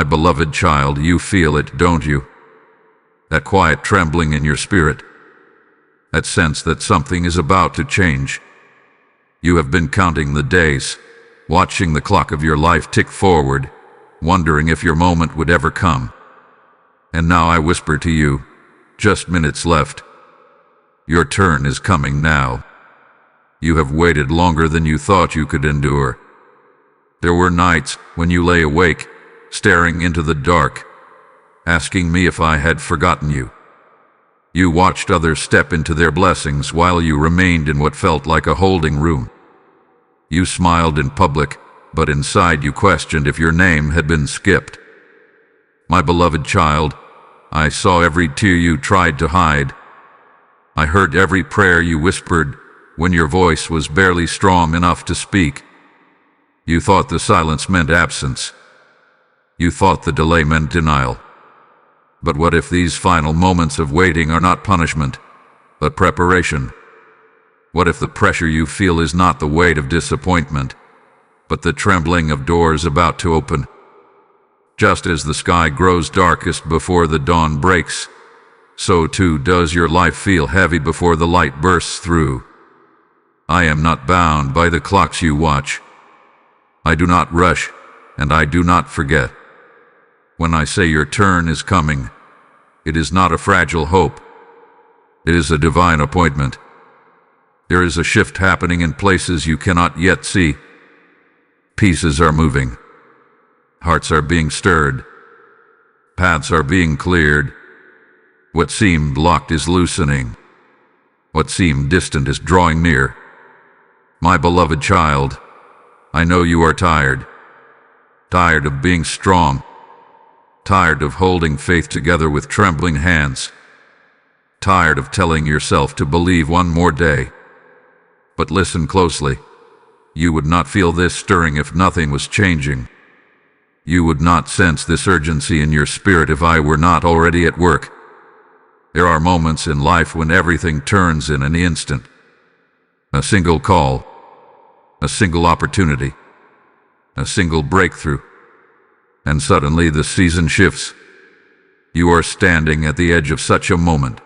My beloved child, you feel it, don't you? That quiet trembling in your spirit. That sense that something is about to change. You have been counting the days, watching the clock of your life tick forward, wondering if your moment would ever come. And now I whisper to you, just minutes left. Your turn is coming now. You have waited longer than you thought you could endure. There were nights when you lay awake, staring into the dark, asking me if I had forgotten you. You watched others step into their blessings while you remained in what felt like a holding room. You smiled in public, but inside you questioned if your name had been skipped. My beloved child, I saw every tear you tried to hide. I heard every prayer you whispered when your voice was barely strong enough to speak. You thought the silence meant absence. You thought the delay meant denial. But what if these final moments of waiting are not punishment, but preparation? What if the pressure you feel is not the weight of disappointment, but the trembling of doors about to open? Just as the sky grows darkest before the dawn breaks, so too does your life feel heavy before the light bursts through. I am not bound by the clocks you watch. I do not rush, and I do not forget. When I say your turn is coming, it is not a fragile hope. It is a divine appointment. There is a shift happening in places you cannot yet see. Pieces are moving. Hearts are being stirred. Paths are being cleared. What seemed locked is loosening. What seemed distant is drawing near. My beloved child, I know you are tired. Tired of being strong. Tired of holding faith together with trembling hands. Tired of telling yourself to believe one more day. But listen closely. You would not feel this stirring if nothing was changing. You would not sense this urgency in your spirit if I were not already at work. There are moments in life when everything turns in an instant. A single call, a single opportunity, a single breakthrough, and suddenly the season shifts. You are standing at the edge of such a moment.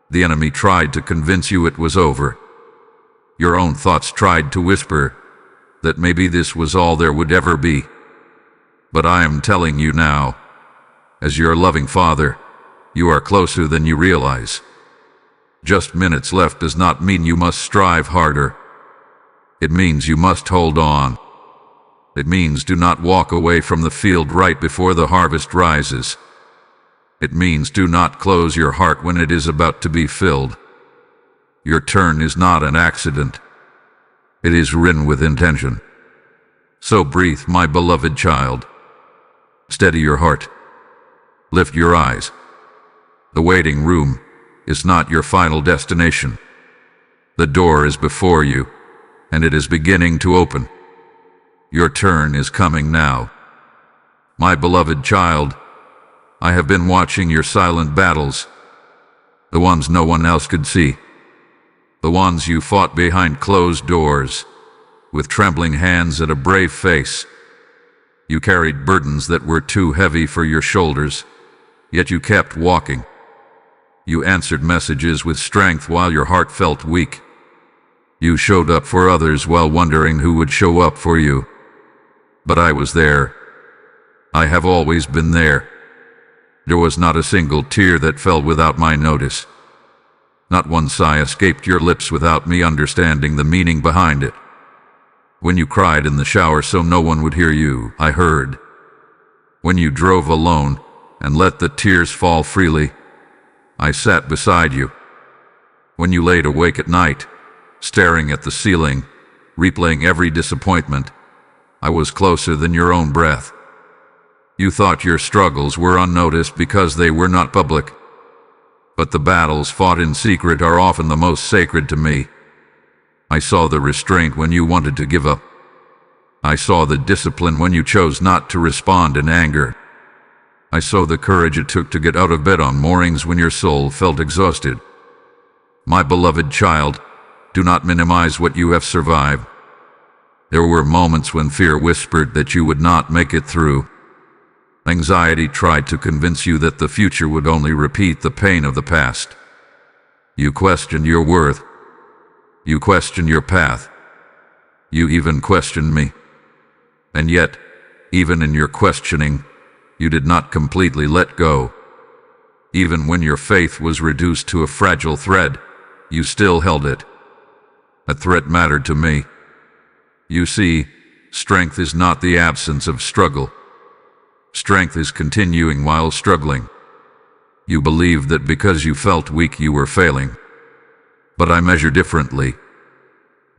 The enemy tried to convince you it was over. Your own thoughts tried to whisper that maybe this was all there would ever be. But I am telling you now, as your loving Father, you are closer than you realize. Just minutes left does not mean you must strive harder. It means you must hold on. It means do not walk away from the field right before the harvest rises. It means do not close your heart when it is about to be filled. Your turn is not an accident. It is written with intention. So breathe, my beloved child. Steady your heart. Lift your eyes. The waiting room is not your final destination. The door is before you, and it is beginning to open. Your turn is coming now. My beloved child, I have been watching your silent battles, the ones no one else could see, the ones you fought behind closed doors, with trembling hands and a brave face. You carried burdens that were too heavy for your shoulders, yet you kept walking. You answered messages with strength while your heart felt weak. You showed up for others while wondering who would show up for you. But I was there. I have always been there. There was not a single tear that fell without my notice. Not one sigh escaped your lips without me understanding the meaning behind it. When you cried in the shower so no one would hear you, I heard. When you drove alone and let the tears fall freely, I sat beside you. When you laid awake at night, staring at the ceiling, replaying every disappointment, I was closer than your own breath. You thought your struggles were unnoticed because they were not public. But the battles fought in secret are often the most sacred to me. I saw the restraint when you wanted to give up. I saw the discipline when you chose not to respond in anger. I saw the courage it took to get out of bed on mornings when your soul felt exhausted. My beloved child, do not minimize what you have survived. There were moments when fear whispered that you would not make it through. Anxiety tried to convince you that the future would only repeat the pain of the past. You questioned your worth. You questioned your path. You even questioned me. And yet, even in your questioning, you did not completely let go. Even when your faith was reduced to a fragile thread, you still held it. That threat mattered to me. You see, strength is not the absence of struggle. Strength is continuing while struggling. You believed that because you felt weak you were failing. But I measure differently.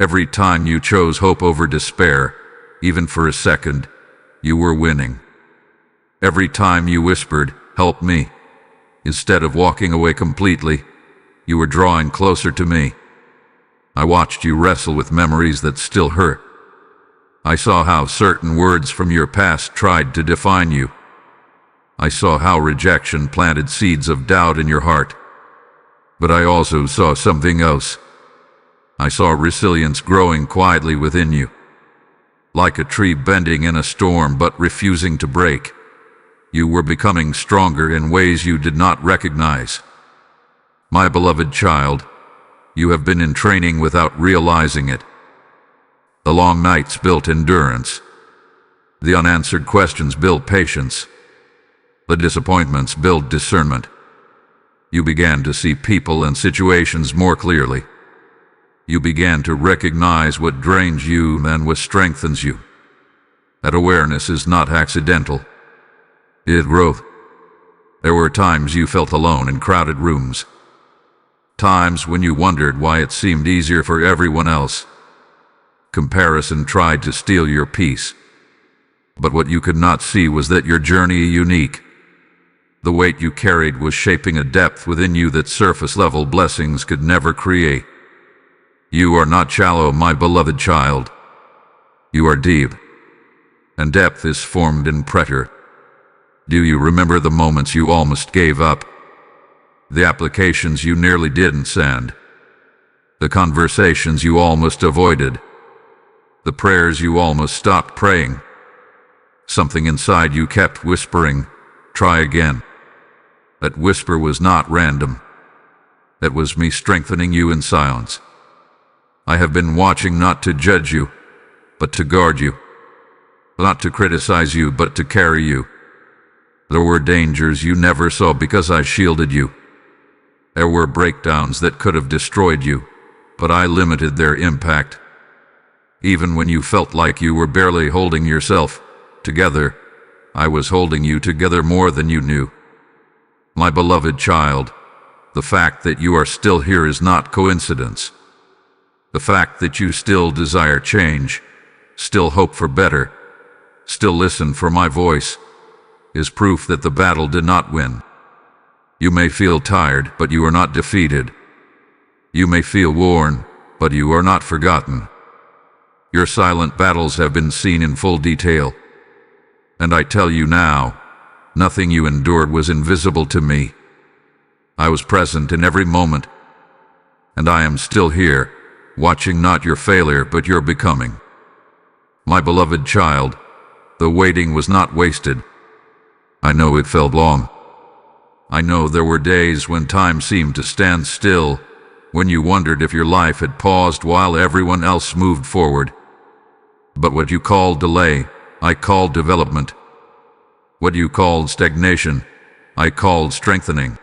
Every time you chose hope over despair, even for a second, you were winning. Every time you whispered, "Help me," instead of walking away completely, you were drawing closer to me. I watched you wrestle with memories that still hurt. I saw how certain words from your past tried to define you. I saw how rejection planted seeds of doubt in your heart. But I also saw something else. I saw resilience growing quietly within you. Like a tree bending in a storm but refusing to break, you were becoming stronger in ways you did not recognize. My beloved child, you have been in training without realizing it. The long nights built endurance. The unanswered questions built patience. The disappointments build discernment. You began to see people and situations more clearly. You began to recognize what drains you and what strengthens you. That awareness is not accidental. It grew. There were times you felt alone in crowded rooms. Times when you wondered why it seemed easier for everyone else. Comparison tried to steal your peace. But what you could not see was that your journey is unique. The weight you carried was shaping a depth within you that surface-level blessings could never create. You are not shallow, my beloved child. You are deep. And depth is formed in pressure. Do you remember the moments you almost gave up? The applications you nearly didn't send? The conversations you almost avoided? The prayers you almost stopped praying? Something inside you kept whispering, "Try again." That whisper was not random. That was me strengthening you in silence. I have been watching not to judge you, but to guard you. Not to criticize you, but to carry you. There were dangers you never saw because I shielded you. There were breakdowns that could have destroyed you, but I limited their impact. Even when you felt like you were barely holding yourself together, I was holding you together more than you knew. My beloved child, the fact that you are still here is not coincidence. The fact that you still desire change, still hope for better, still listen for my voice, is proof that the battle did not win. You may feel tired, but you are not defeated. You may feel worn, but you are not forgotten. Your silent battles have been seen in full detail. And I tell you now, nothing you endured was invisible to me. I was present in every moment, and I am still here, watching not your failure but your becoming. My beloved child, the waiting was not wasted. I know it felt long. I know there were days when time seemed to stand still, when you wondered if your life had paused while everyone else moved forward. But what you called delay, I called development. What you called stagnation, I called strengthening.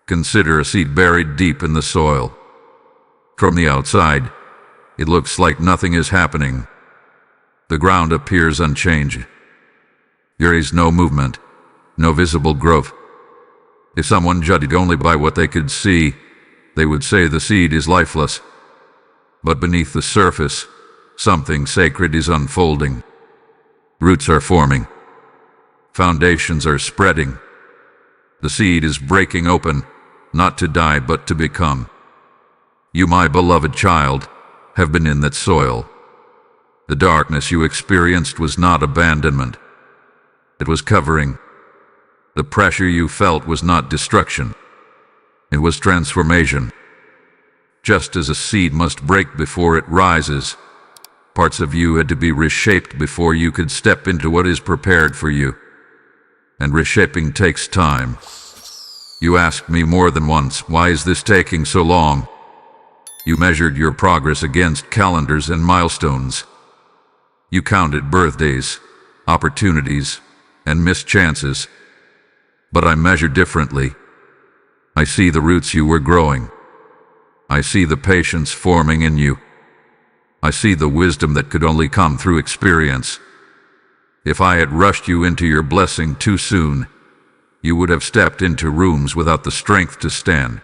Consider a seed buried deep in the soil. From the outside, it looks like nothing is happening. The ground appears unchanged. There is no movement, no visible growth. If someone judged only by what they could see, they would say the seed is lifeless. But beneath the surface, something sacred is unfolding. Roots are forming. Foundations are spreading. The seed is breaking open, not to die but to become. You, my beloved child, have been in that soil. The darkness you experienced was not abandonment. It was covering. The pressure you felt was not destruction. It was transformation. Just as a seed must break before it rises, parts of you had to be reshaped before you could step into what is prepared for you. and reshaping takes time. You asked me more than once, why is this taking so long? You measured your progress against calendars and milestones. You counted birthdays, opportunities, and missed chances. But I measure differently. I see the roots you were growing. I see the patience forming in you. I see the wisdom that could only come through experience. If I had rushed you into your blessing too soon, you would have stepped into rooms without the strength to stand.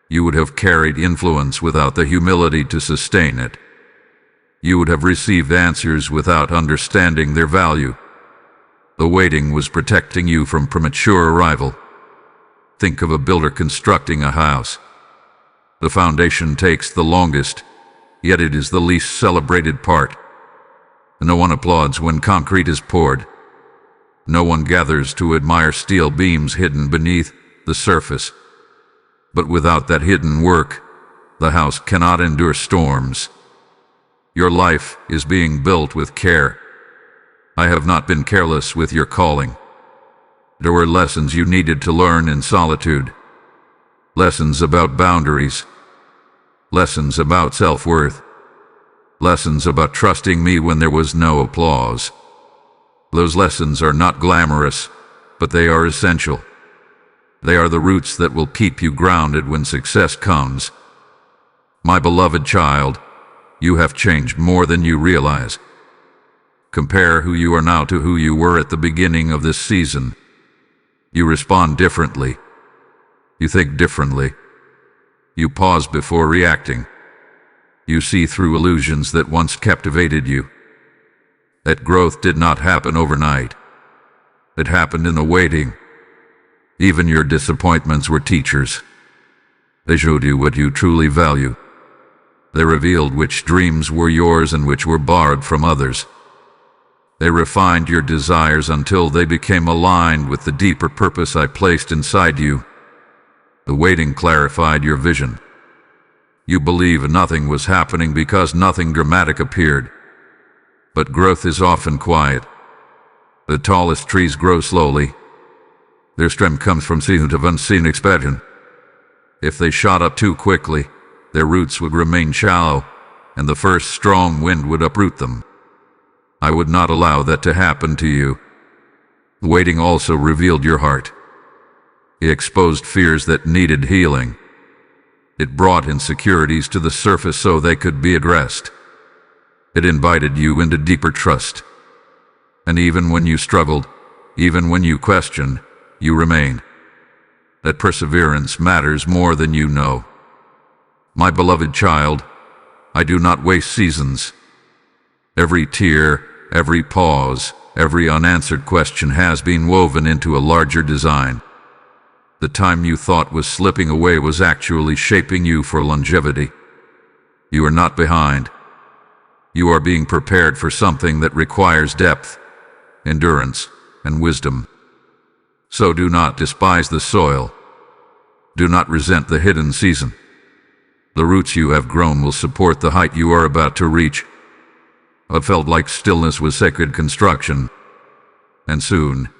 You would have carried influence without the humility to sustain it. You would have received answers without understanding their value. The waiting was protecting you from premature arrival. Think of a builder constructing a house. The foundation takes the longest, yet it is the least celebrated part. No one applauds when concrete is poured. No one gathers to admire steel beams hidden beneath the surface. But without that hidden work, the house cannot endure storms. Your life is being built with care. I have not been careless with your calling. There were lessons you needed to learn in solitude. Lessons about boundaries. Lessons about self-worth. Lessons about trusting me when there was no applause. Those lessons are not glamorous, but they are essential. They are the roots that will keep you grounded when success comes. My beloved child, you have changed more than you realize. Compare who you are now to who you were at the beginning of this season. You respond differently. You think differently. You pause before reacting. You see through illusions that once captivated you. That growth did not happen overnight. It happened in the waiting. Even your disappointments were teachers. They showed you what you truly value. They revealed which dreams were yours and which were borrowed from others. They refined your desires until they became aligned with the deeper purpose I placed inside you. The waiting clarified your vision. You believe nothing was happening because nothing dramatic appeared. But growth is often quiet. The tallest trees grow slowly. Their strength comes from seasons of unseen expansion. If they shot up too quickly, their roots would remain shallow, and the first strong wind would uproot them. I would not allow that to happen to you. Waiting also revealed your heart. It exposed fears that needed healing. It brought insecurities to the surface so they could be addressed. It invited you into deeper trust. And even when you struggled, even when you questioned, you remained. That perseverance matters more than you know. My beloved child, I do not waste seasons. Every tear, every pause, every unanswered question has been woven into a larger design. The time you thought was slipping away was actually shaping you for longevity. You are not behind. You are being prepared for something that requires depth, endurance, and wisdom. So do not despise the soil. Do not resent the hidden season. The roots you have grown will support the height you are about to reach. What felt like stillness was sacred construction. And soon,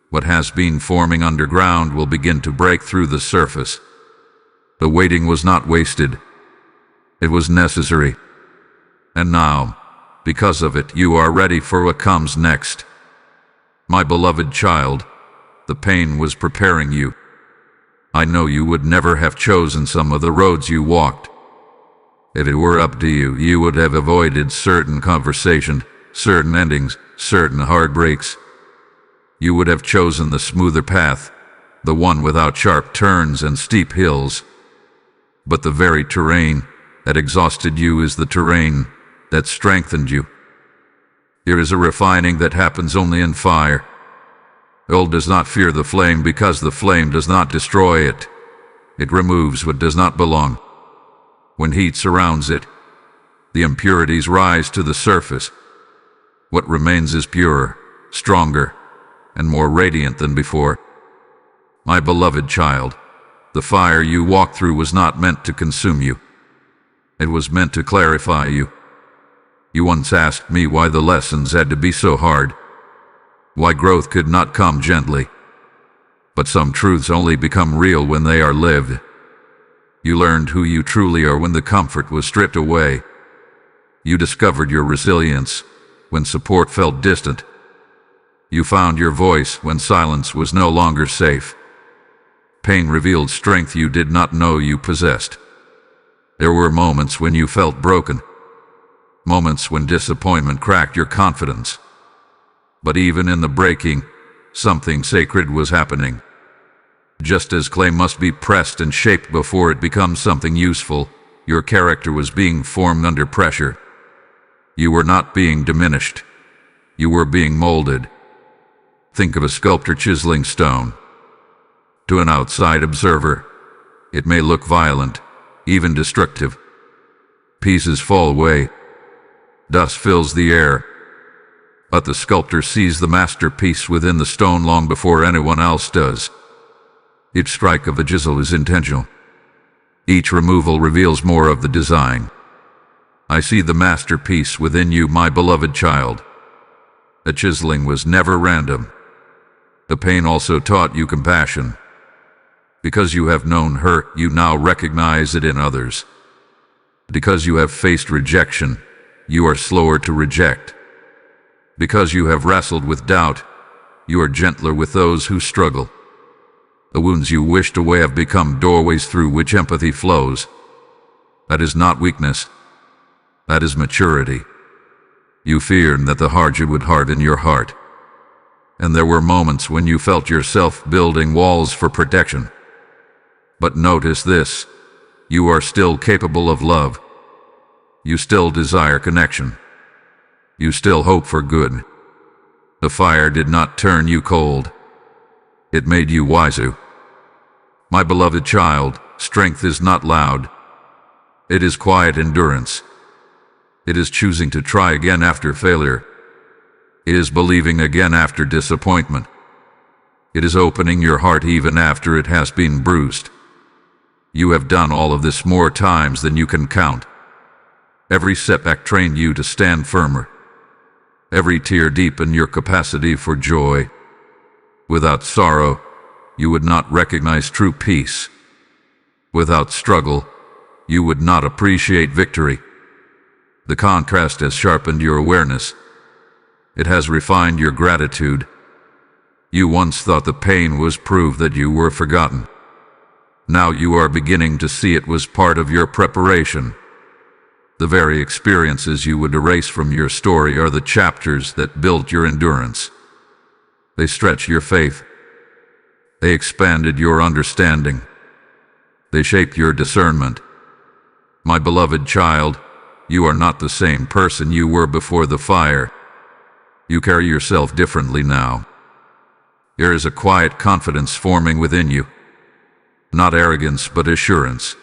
what has been forming underground will begin to break through the surface. The waiting was not wasted. It was necessary. And now, because of it, you are ready for what comes next. My beloved child, the pain was preparing you. I know you would never have chosen some of the roads you walked. If it were up to you, you would have avoided certain conversations, certain endings, certain heartbreaks. You would have chosen the smoother path, the one without sharp turns and steep hills. But the very terrain that exhausted you is the terrain that strengthened you. There is a refining that happens only in fire. Oil does not fear the flame because the flame does not destroy it. It removes what does not belong. When heat surrounds it, the impurities rise to the surface. What remains is purer, stronger, and more radiant than before. My beloved child, the fire you walked through was not meant to consume you. It was meant to clarify you. You once asked me why the lessons had to be so hard. why growth could not come gently. But some truths only become real when they are lived. You learned who you truly are when the comfort was stripped away. You discovered your resilience when support felt distant. You found your voice when silence was no longer safe. Pain revealed strength you did not know you possessed. There were moments when you felt broken, moments when disappointment cracked your confidence. But even in the breaking, something sacred was happening. Just as clay must be pressed and shaped before it becomes something useful, your character was being formed under pressure. You were not being diminished. You were being molded. Think of a sculptor chiseling stone. To an outside observer, it may look violent, even destructive. Pieces fall away. Dust fills the air. But the sculptor sees the masterpiece within the stone long before anyone else does. Each strike of a chisel is intentional. Each removal reveals more of the design. I see the masterpiece within you, my beloved child. The chiseling was never random. The pain also taught you compassion. Because you have known hurt, you now recognize it in others. Because you have faced rejection, you are slower to reject. Because you have wrestled with doubt, you are gentler with those who struggle. The wounds you wished away have become doorways through which empathy flows. That is not weakness. That is maturity. You feared that the hardship would harden your heart. And there were moments when you felt yourself building walls for protection. But notice this: you are still capable of love. You still desire connection. You still hope for good. The fire did not turn you cold. It made you wiser. My beloved child, strength is not loud. It is quiet endurance. It is choosing to try again after failure. It is believing again after disappointment. It is opening your heart even after it has been bruised. You have done all of this more times than you can count. Every setback trained you to stand firmer. Every tear deepened your capacity for joy. Without sorrow, you would not recognize true peace. Without struggle, you would not appreciate victory. The contrast has sharpened your awareness. It has refined your gratitude. You once thought the pain was proof that you were forgotten. Now you are beginning to see it was part of your preparation. The very experiences you would erase from your story are the chapters that built your endurance. They stretched your faith. They expanded your understanding. They shaped your discernment. My beloved child, you are not the same person you were before the fire. You carry yourself differently now. There is a quiet confidence forming within you. Not arrogance, but assurance.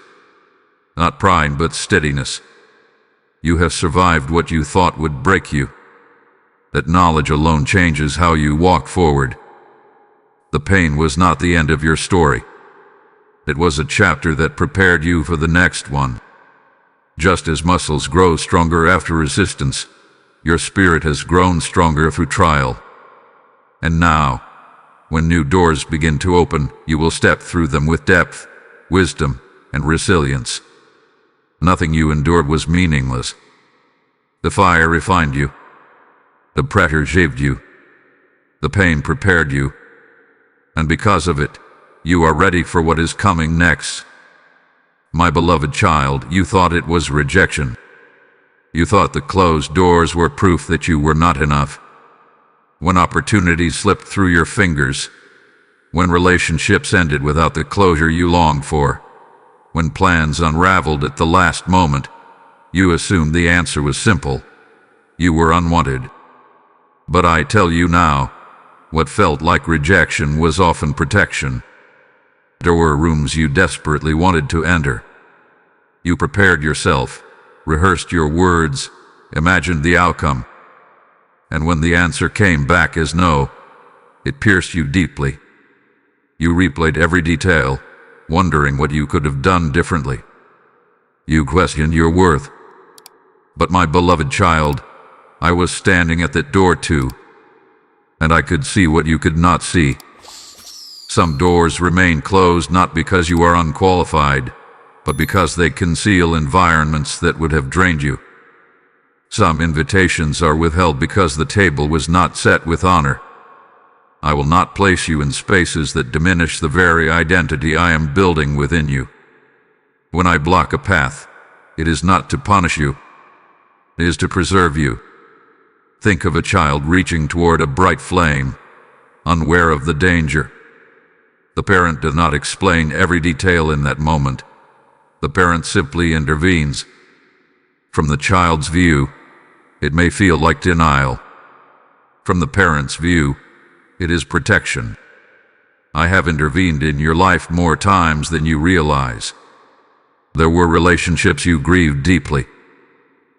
Not pride, but steadiness. You have survived what you thought would break you. That knowledge alone changes how you walk forward. The pain was not the end of your story. It was a chapter that prepared you for the next one. Just as muscles grow stronger after resistance, your spirit has grown stronger through trial. And now, when new doors begin to open, you will step through them with depth, wisdom, and resilience. Nothing you endured was meaningless. The fire refined you. The pressure shaped you. The pain prepared you. And because of it, you are ready for what is coming next. My beloved child, you thought it was rejection. You thought the closed doors were proof that you were not enough. When opportunities slipped through your fingers, when relationships ended without the closure you longed for, when plans unraveled at the last moment, you assumed the answer was simple. You were unwanted. But I tell you now, what felt like rejection was often protection. There were rooms you desperately wanted to enter. You prepared yourself, rehearsed your words, imagined the outcome. And when the answer came back as no, it pierced you deeply. You replayed every detail, wondering what you could have done differently. You questioned your worth. But my beloved child, I was standing at that door too. and I could see what you could not see. Some doors remain closed not because you are unqualified, but because they conceal environments that would have drained you. Some invitations are withheld because the table was not set with honor. I will not place you in spaces that diminish the very identity I am building within you. When I block a path, it is not to punish you. It is to preserve you. Think of a child reaching toward a bright flame, unaware of the danger. The parent does not explain every detail in that moment. The parent simply intervenes. From the child's view, it may feel like denial. From the parent's view, it is protection. I have intervened in your life more times than you realize. There were relationships you grieved deeply.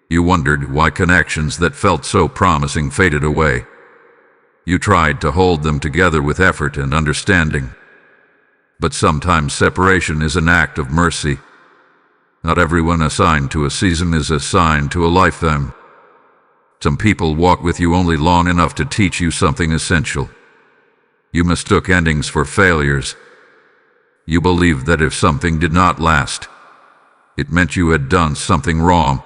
You wondered why connections that felt so promising faded away. You tried to hold them together with effort and understanding. But sometimes separation is an act of mercy. Not everyone assigned to a season is assigned to a lifetime. Some people walk with you only long enough to teach you something essential. You mistook endings for failures. You believed that if something did not last, it meant you had done something wrong.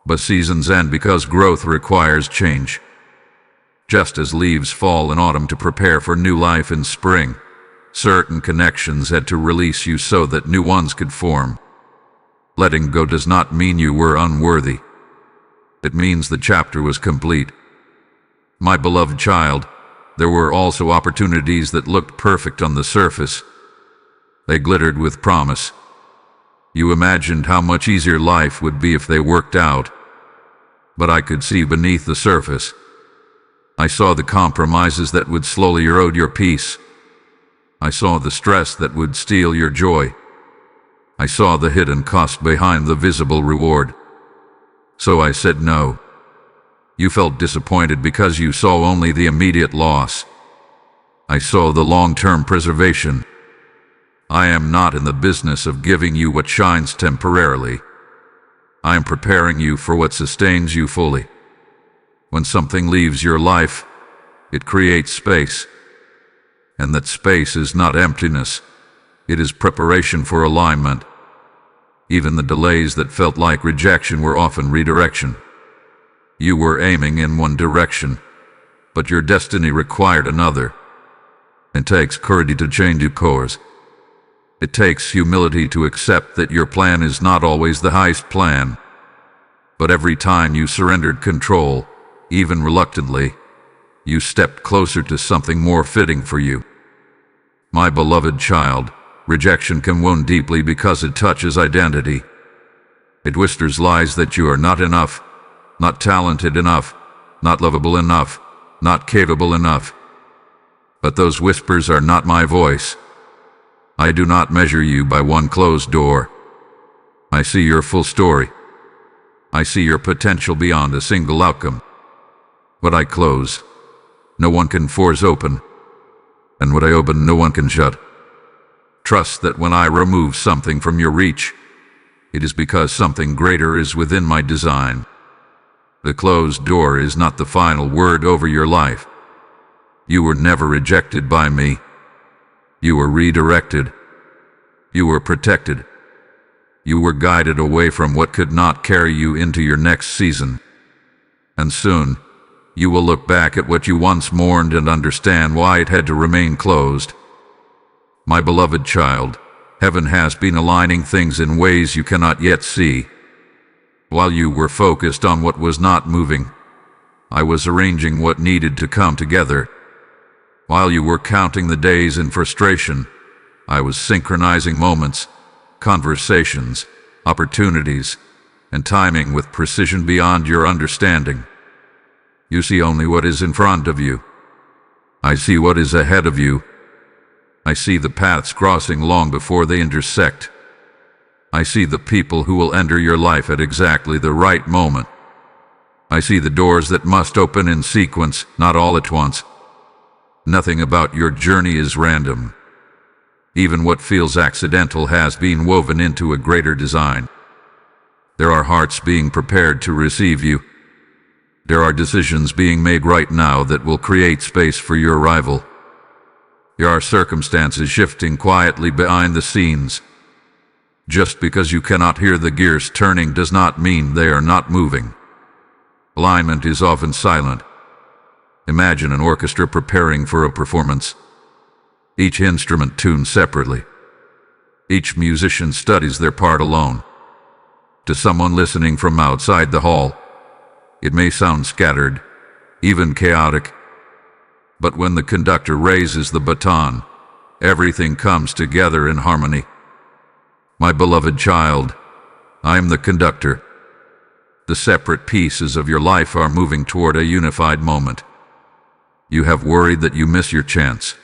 But seasons end because growth requires change. Just as leaves fall in autumn to prepare for new life in spring, certain connections had to release you so that new ones could form. Letting go does not mean you were unworthy. It means the chapter was complete. My beloved child, there were also opportunities that looked perfect on the surface. They glittered with promise. You imagined how much easier life would be if they worked out. But I could see beneath the surface. I saw the compromises that would slowly erode your peace. I saw the stress that would steal your joy. I saw the hidden cost behind the visible reward. So I said no. You felt disappointed because you saw only the immediate loss. I saw the long-term preservation. I am not in the business of giving you what shines temporarily. I am preparing you for what sustains you fully. When something leaves your life, it creates space. And that space is not emptiness. It is preparation for alignment. Even the delays that felt like rejection were often redirection. You were aiming in one direction, but your destiny required another. It takes courage to change your course. It takes humility to accept that your plan is not always the highest plan. But every time you surrendered control, even reluctantly, you stepped closer to something more fitting for you. My beloved child, rejection can wound deeply because it touches identity. It whispers lies that you are not enough, not talented enough, not lovable enough, not capable enough. But those whispers are not my voice. I do not measure you by one closed door. I see your full story. I see your potential beyond a single outcome. What I close, no one can force open. And what I open, no one can shut. Trust that when I remove something from your reach, it is because something greater is within my design. The closed door is not the final word over your life. You were never rejected by me. You were redirected. You were protected. You were guided away from what could not carry you into your next season. And soon, you will look back at what you once mourned and understand why it had to remain closed. My beloved child, heaven has been aligning things in ways you cannot yet see. While you were focused on what was not moving, I was arranging what needed to come together. While you were counting the days in frustration, I was synchronizing moments, conversations, opportunities, and timing with precision beyond your understanding. You see only what is in front of you. I see what is ahead of you. I see the paths crossing long before they intersect. I see the people who will enter your life at exactly the right moment. I see the doors that must open in sequence, not all at once. Nothing about your journey is random. Even what feels accidental has been woven into a greater design. There are hearts being prepared to receive you. There are decisions being made right now that will create space for your arrival. There are circumstances shifting quietly behind the scenes. Just because you cannot hear the gears turning does not mean they are not moving. Alignment is often silent. Imagine an orchestra preparing for a performance. Each instrument tuned separately. Each musician studies their part alone. To someone listening from outside the hall, it may sound scattered, even chaotic. But when the conductor raises the baton, everything comes together in harmony. My beloved child, I am the conductor. The separate pieces of your life are moving toward a unified moment. You have worried that you miss your chance.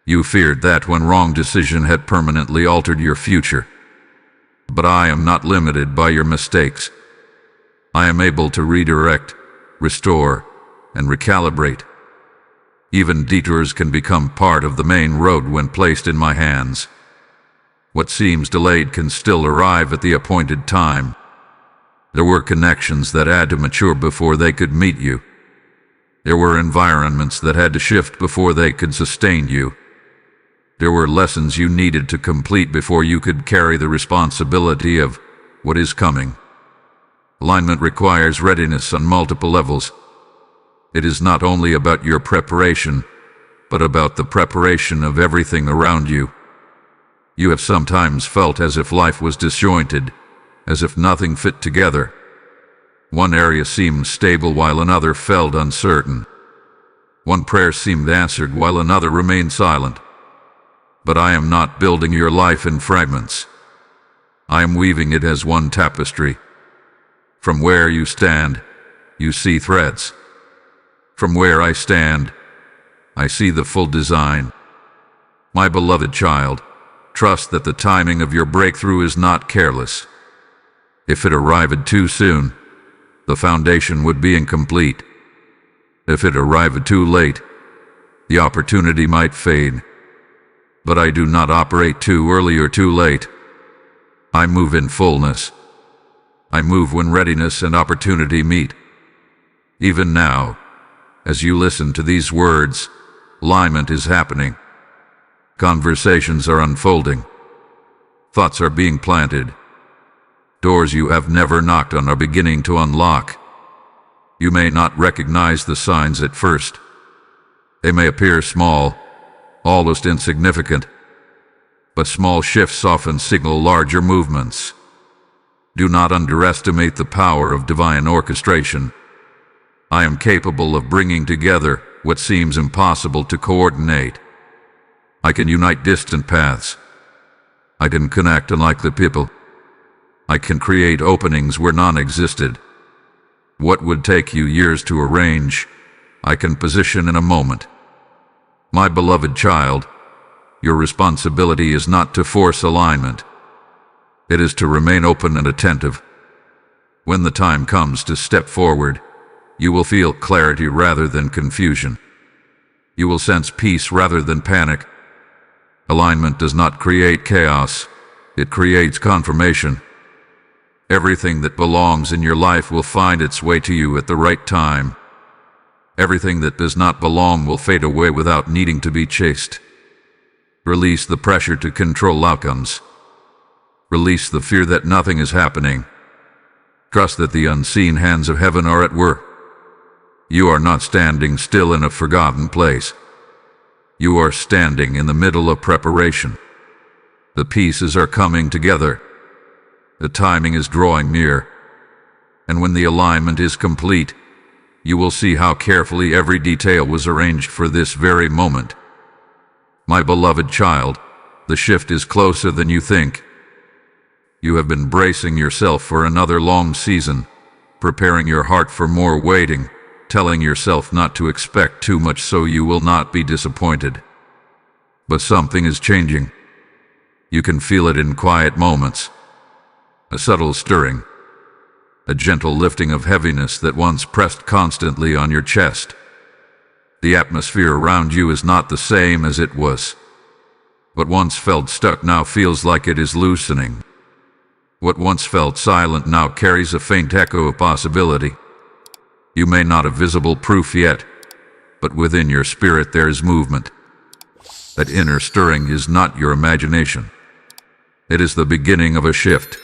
You feared that one wrong decision had permanently altered your future. But I am not limited by your mistakes. I am able to redirect, restore, and recalibrate. Even detours can become part of the main road when placed in my hands. What seems delayed can still arrive at the appointed time. There were connections that had to mature before they could meet you. There were environments that had to shift before they could sustain you. There were lessons you needed to complete before you could carry the responsibility of what is coming. Alignment requires readiness on multiple levels. It is not only about your preparation, but about the preparation of everything around you. You have sometimes felt as if life was disjointed, as if nothing fit together. One area seemed stable while another felt uncertain. One prayer seemed answered while another remained silent. But I am not building your life in fragments. I am weaving it as one tapestry. From where you stand, you see threads. From where I stand, I see the full design. My beloved child, trust that the timing of your breakthrough is not careless. If it arrived too soon, the foundation would be incomplete. If it arrived too late, the opportunity might fade. But I do not operate too early or too late. I move in fullness. I move when readiness and opportunity meet. Even now, as you listen to these words, alignment is happening. Conversations are unfolding. Thoughts are being planted. Doors you have never knocked on are beginning to unlock. You may not recognize the signs at first. They may appear small, almost insignificant, but small shifts often signal larger movements. Do not underestimate the power of divine orchestration. I am capable of bringing together what seems impossible to coordinate. I can unite distant paths. I can connect unlikely people. I can create openings where none existed. What would take you years to arrange, I can position in a moment. My beloved child, your responsibility is not to force alignment. It is to remain open and attentive. When the time comes to step forward, you will feel clarity rather than confusion. You will sense peace rather than panic. Alignment does not create chaos. It creates confirmation. Everything that belongs in your life will find its way to you at the right time. Everything that does not belong will fade away without needing to be chased. Release the pressure to control outcomes. Release the fear that nothing is happening. Trust that the unseen hands of heaven are at work. You are not standing still in a forgotten place. You are standing in the middle of preparation. The pieces are coming together. The timing is drawing near. And when the alignment is complete, you will see how carefully every detail was arranged for this very moment. My beloved child, the shift is closer than you think. You have been bracing yourself for another long season, preparing your heart for more waiting, telling yourself not to expect too much so you will not be disappointed. But something is changing. You can feel it in quiet moments. A subtle stirring. A gentle lifting of heaviness that once pressed constantly on your chest. The atmosphere around you is not the same as it was. What once felt stuck now feels like it is loosening. What once felt silent now carries a faint echo of possibility. You may not have visible proof yet, but within your spirit there is movement. That inner stirring is not your imagination. It is the beginning of a shift.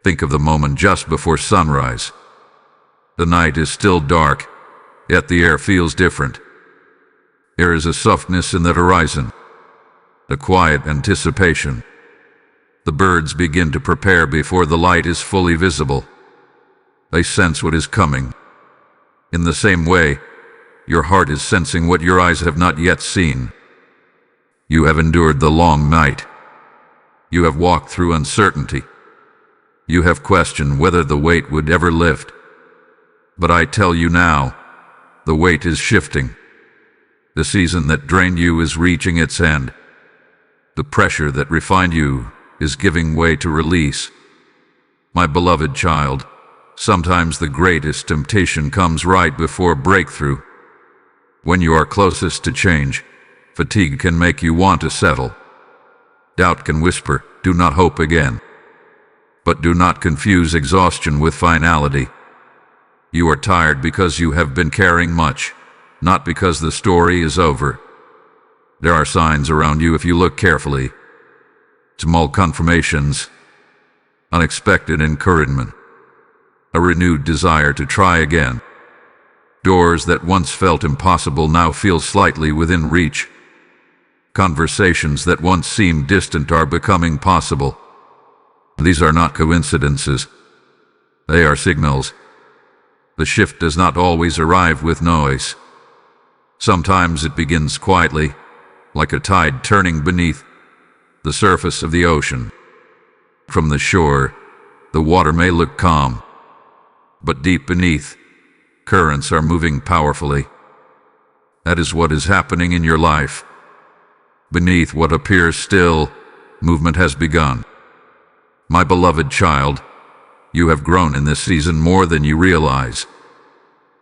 Think of the moment just before sunrise. The night is still dark, yet the air feels different. There is a softness in the horizon, a quiet anticipation. The birds begin to prepare before the light is fully visible. They sense what is coming. In the same way, your heart is sensing what your eyes have not yet seen. You have endured the long night. You have walked through uncertainty. You have questioned whether the weight would ever lift. But I tell you now, the weight is shifting. The season that drained you is reaching its end. The pressure that refined you is giving way to release. My beloved child, sometimes the greatest temptation comes right before breakthrough. When you are closest to change, fatigue can make you want to settle. Doubt can whisper, "Do not hope again." But do not confuse exhaustion with finality. You are tired because you have been carrying much, not because the story is over. There are signs around you if you look carefully. Small confirmations, unexpected encouragement, a renewed desire to try again. Doors that once felt impossible now feel slightly within reach. Conversations that once seemed distant are becoming possible. These are not coincidences. They are signals. The shift does not always arrive with noise. Sometimes it begins quietly, like a tide turning beneath the surface of the ocean. From the shore, the water may look calm, but deep beneath, currents are moving powerfully. That is what is happening in your life. Beneath what appears still, movement has begun. My beloved child, you have grown in this season more than you realize.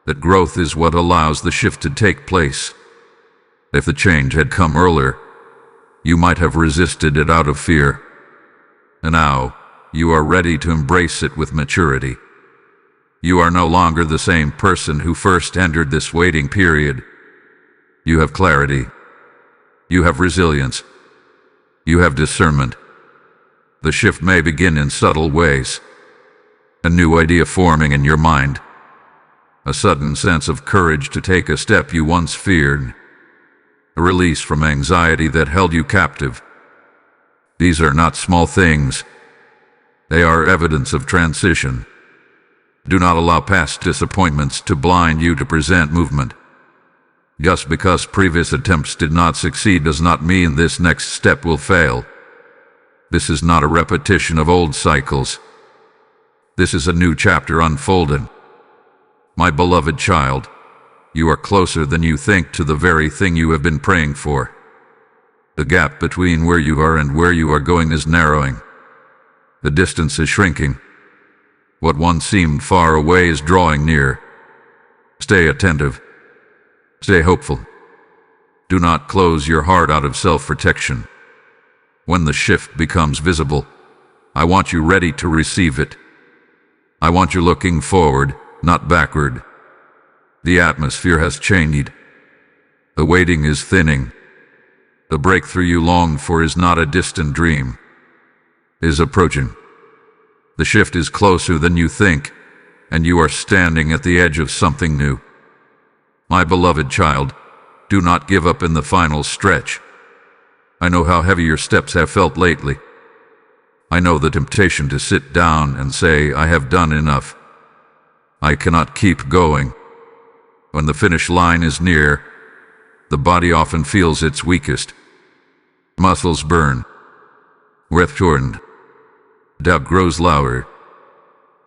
That growth is what allows the shift to take place. If the change had come earlier, you might have resisted it out of fear. And now, you are ready to embrace it with maturity. You are no longer the same person who first entered this waiting period. You have clarity. You have resilience. You have discernment. The shift may begin in subtle ways. A new idea forming in your mind. A sudden sense of courage to take a step you once feared. A release from anxiety that held you captive. These are not small things. They are evidence of transition. Do not allow past disappointments to blind you to present movement. Just because previous attempts did not succeed does not mean this next step will fail. This is not a repetition of old cycles. This is a new chapter unfolding. My beloved child, you are closer than you think to the very thing you have been praying for. The gap between where you are and where you are going is narrowing. The distance is shrinking. What once seemed far away is drawing near. Stay attentive. Stay hopeful. Do not close your heart out of self-protection. When the shift becomes visible, I want you ready to receive it. I want you looking forward, not backward. The atmosphere has changed. The waiting is thinning. The breakthrough you longed for is not a distant dream. It is approaching. The shift is closer than you think, and you are standing at the edge of something new. My beloved child, do not give up in the final stretch. I know how heavy your steps have felt lately. I know the temptation to sit down and say, "I have done enough. I cannot keep going." When the finish line is near, the body often feels its weakest. Muscles burn. Breath shortened. Doubt grows louder.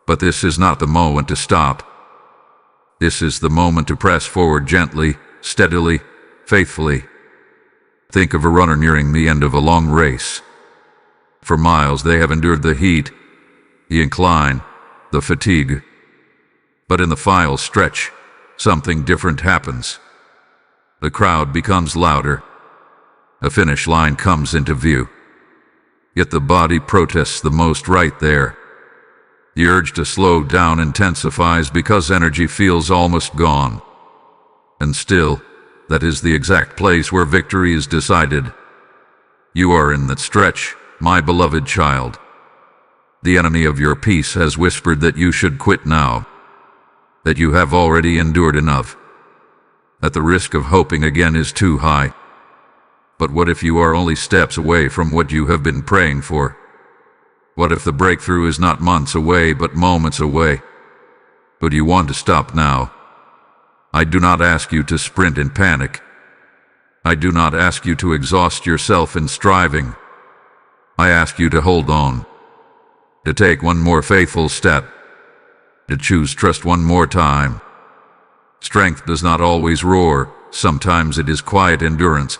But this is not the moment to stop. This is the moment to press forward gently, steadily, faithfully. Think of a runner nearing the end of a long race. For miles they have endured the heat, the incline, the fatigue. But in the final stretch, something different happens. The crowd becomes louder. A finish line comes into view. Yet the body protests the most right there. The urge to slow down intensifies because energy feels almost gone. And still, that is the exact place where victory is decided. You are in that stretch, my beloved child. The enemy of your peace has whispered that you should quit now, that you have already endured enough, that the risk of hoping again is too high. But what if you are only steps away from what you have been praying for? What if the breakthrough is not months away but moments away? But you want to stop now. I do not ask you to sprint in panic. I do not ask you to exhaust yourself in striving. I ask you to hold on, to take one more faithful step, to choose trust one more time. Strength does not always roar. Sometimes it is quiet endurance.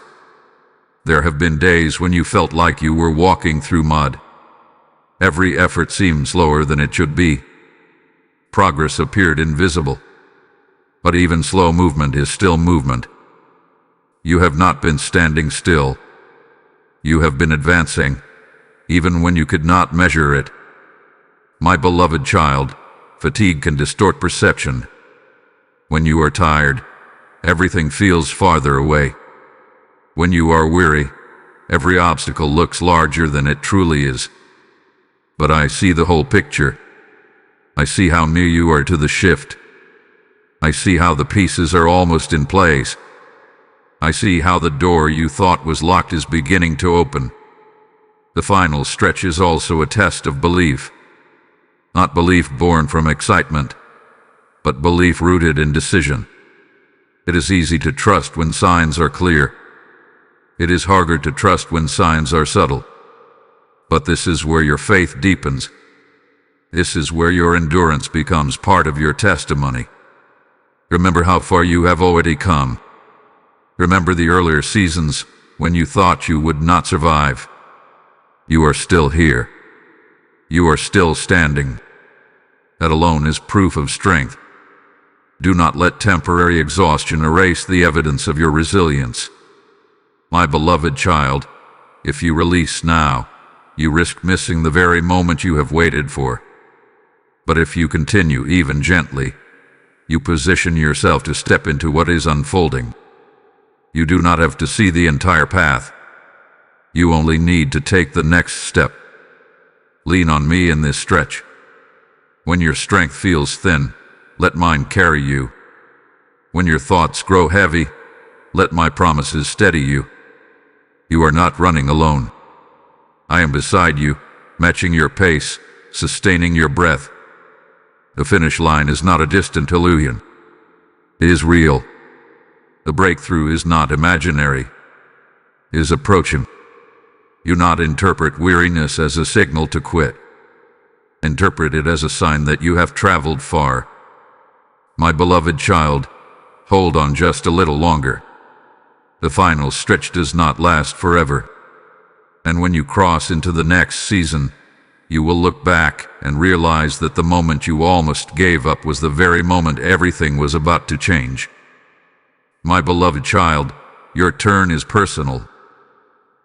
There have been days when you felt like you were walking through mud. Every effort seemed slower than it should be. Progress appeared invisible. But even slow movement is still movement. You have not been standing still. You have been advancing, even when you could not measure it. My beloved child, fatigue can distort perception. When you are tired, everything feels farther away. When you are weary, every obstacle looks larger than it truly is. But I see the whole picture. I see how near you are to the shift. I see how the pieces are almost in place. I see how the door you thought was locked is beginning to open. The final stretch is also a test of belief. Not belief born from excitement, but belief rooted in decision. It is easy to trust when signs are clear. It is harder to trust when signs are subtle. But this is where your faith deepens. This is where your endurance becomes part of your testimony. Remember how far you have already come. Remember the earlier seasons when you thought you would not survive. You are still here. You are still standing. That alone is proof of strength. Do not let temporary exhaustion erase the evidence of your resilience. My beloved child, if you release now, you risk missing the very moment you have waited for. But if you continue even gently, you position yourself to step into what is unfolding. You do not have to see the entire path. You only need to take the next step. Lean on me in this stretch. When your strength feels thin, let mine carry you. When your thoughts grow heavy, let my promises steady you. You are not running alone. I am beside you, matching your pace, sustaining your breath. The finish line is not a distant illusion. It is real. The breakthrough is not imaginary. It is approaching. Do not interpret weariness as a signal to quit. Interpret it as a sign that you have traveled far. My beloved child, hold on just a little longer. The final stretch does not last forever. And when you cross into the next season, you will look back and realize that the moment you almost gave up was the very moment everything was about to change. My beloved child, your turn is personal.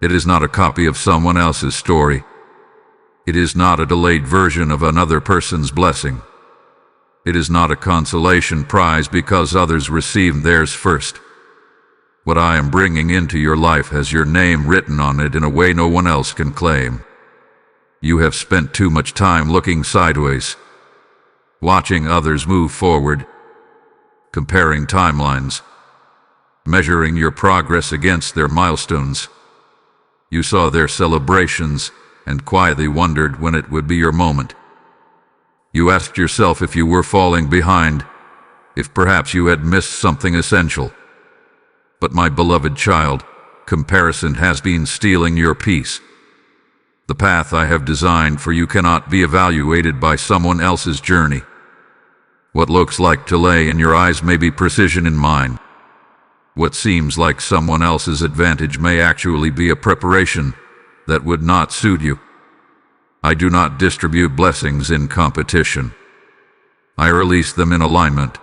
It is not a copy of someone else's story. It is not a delayed version of another person's blessing. It is not a consolation prize because others received theirs first. What I am bringing into your life has your name written on it in a way no one else can claim. You have spent too much time looking sideways, watching others move forward, comparing timelines, measuring your progress against their milestones. You saw their celebrations and quietly wondered when it would be your moment. You asked yourself if you were falling behind, if perhaps you had missed something essential. But my beloved child, comparison has been stealing your peace. The path I have designed for you cannot be evaluated by someone else's journey. What looks like delay in your eyes may be precision in mine. What seems like someone else's advantage may actually be a preparation that would not suit you. I do not distribute blessings in competition. I release them in alignment.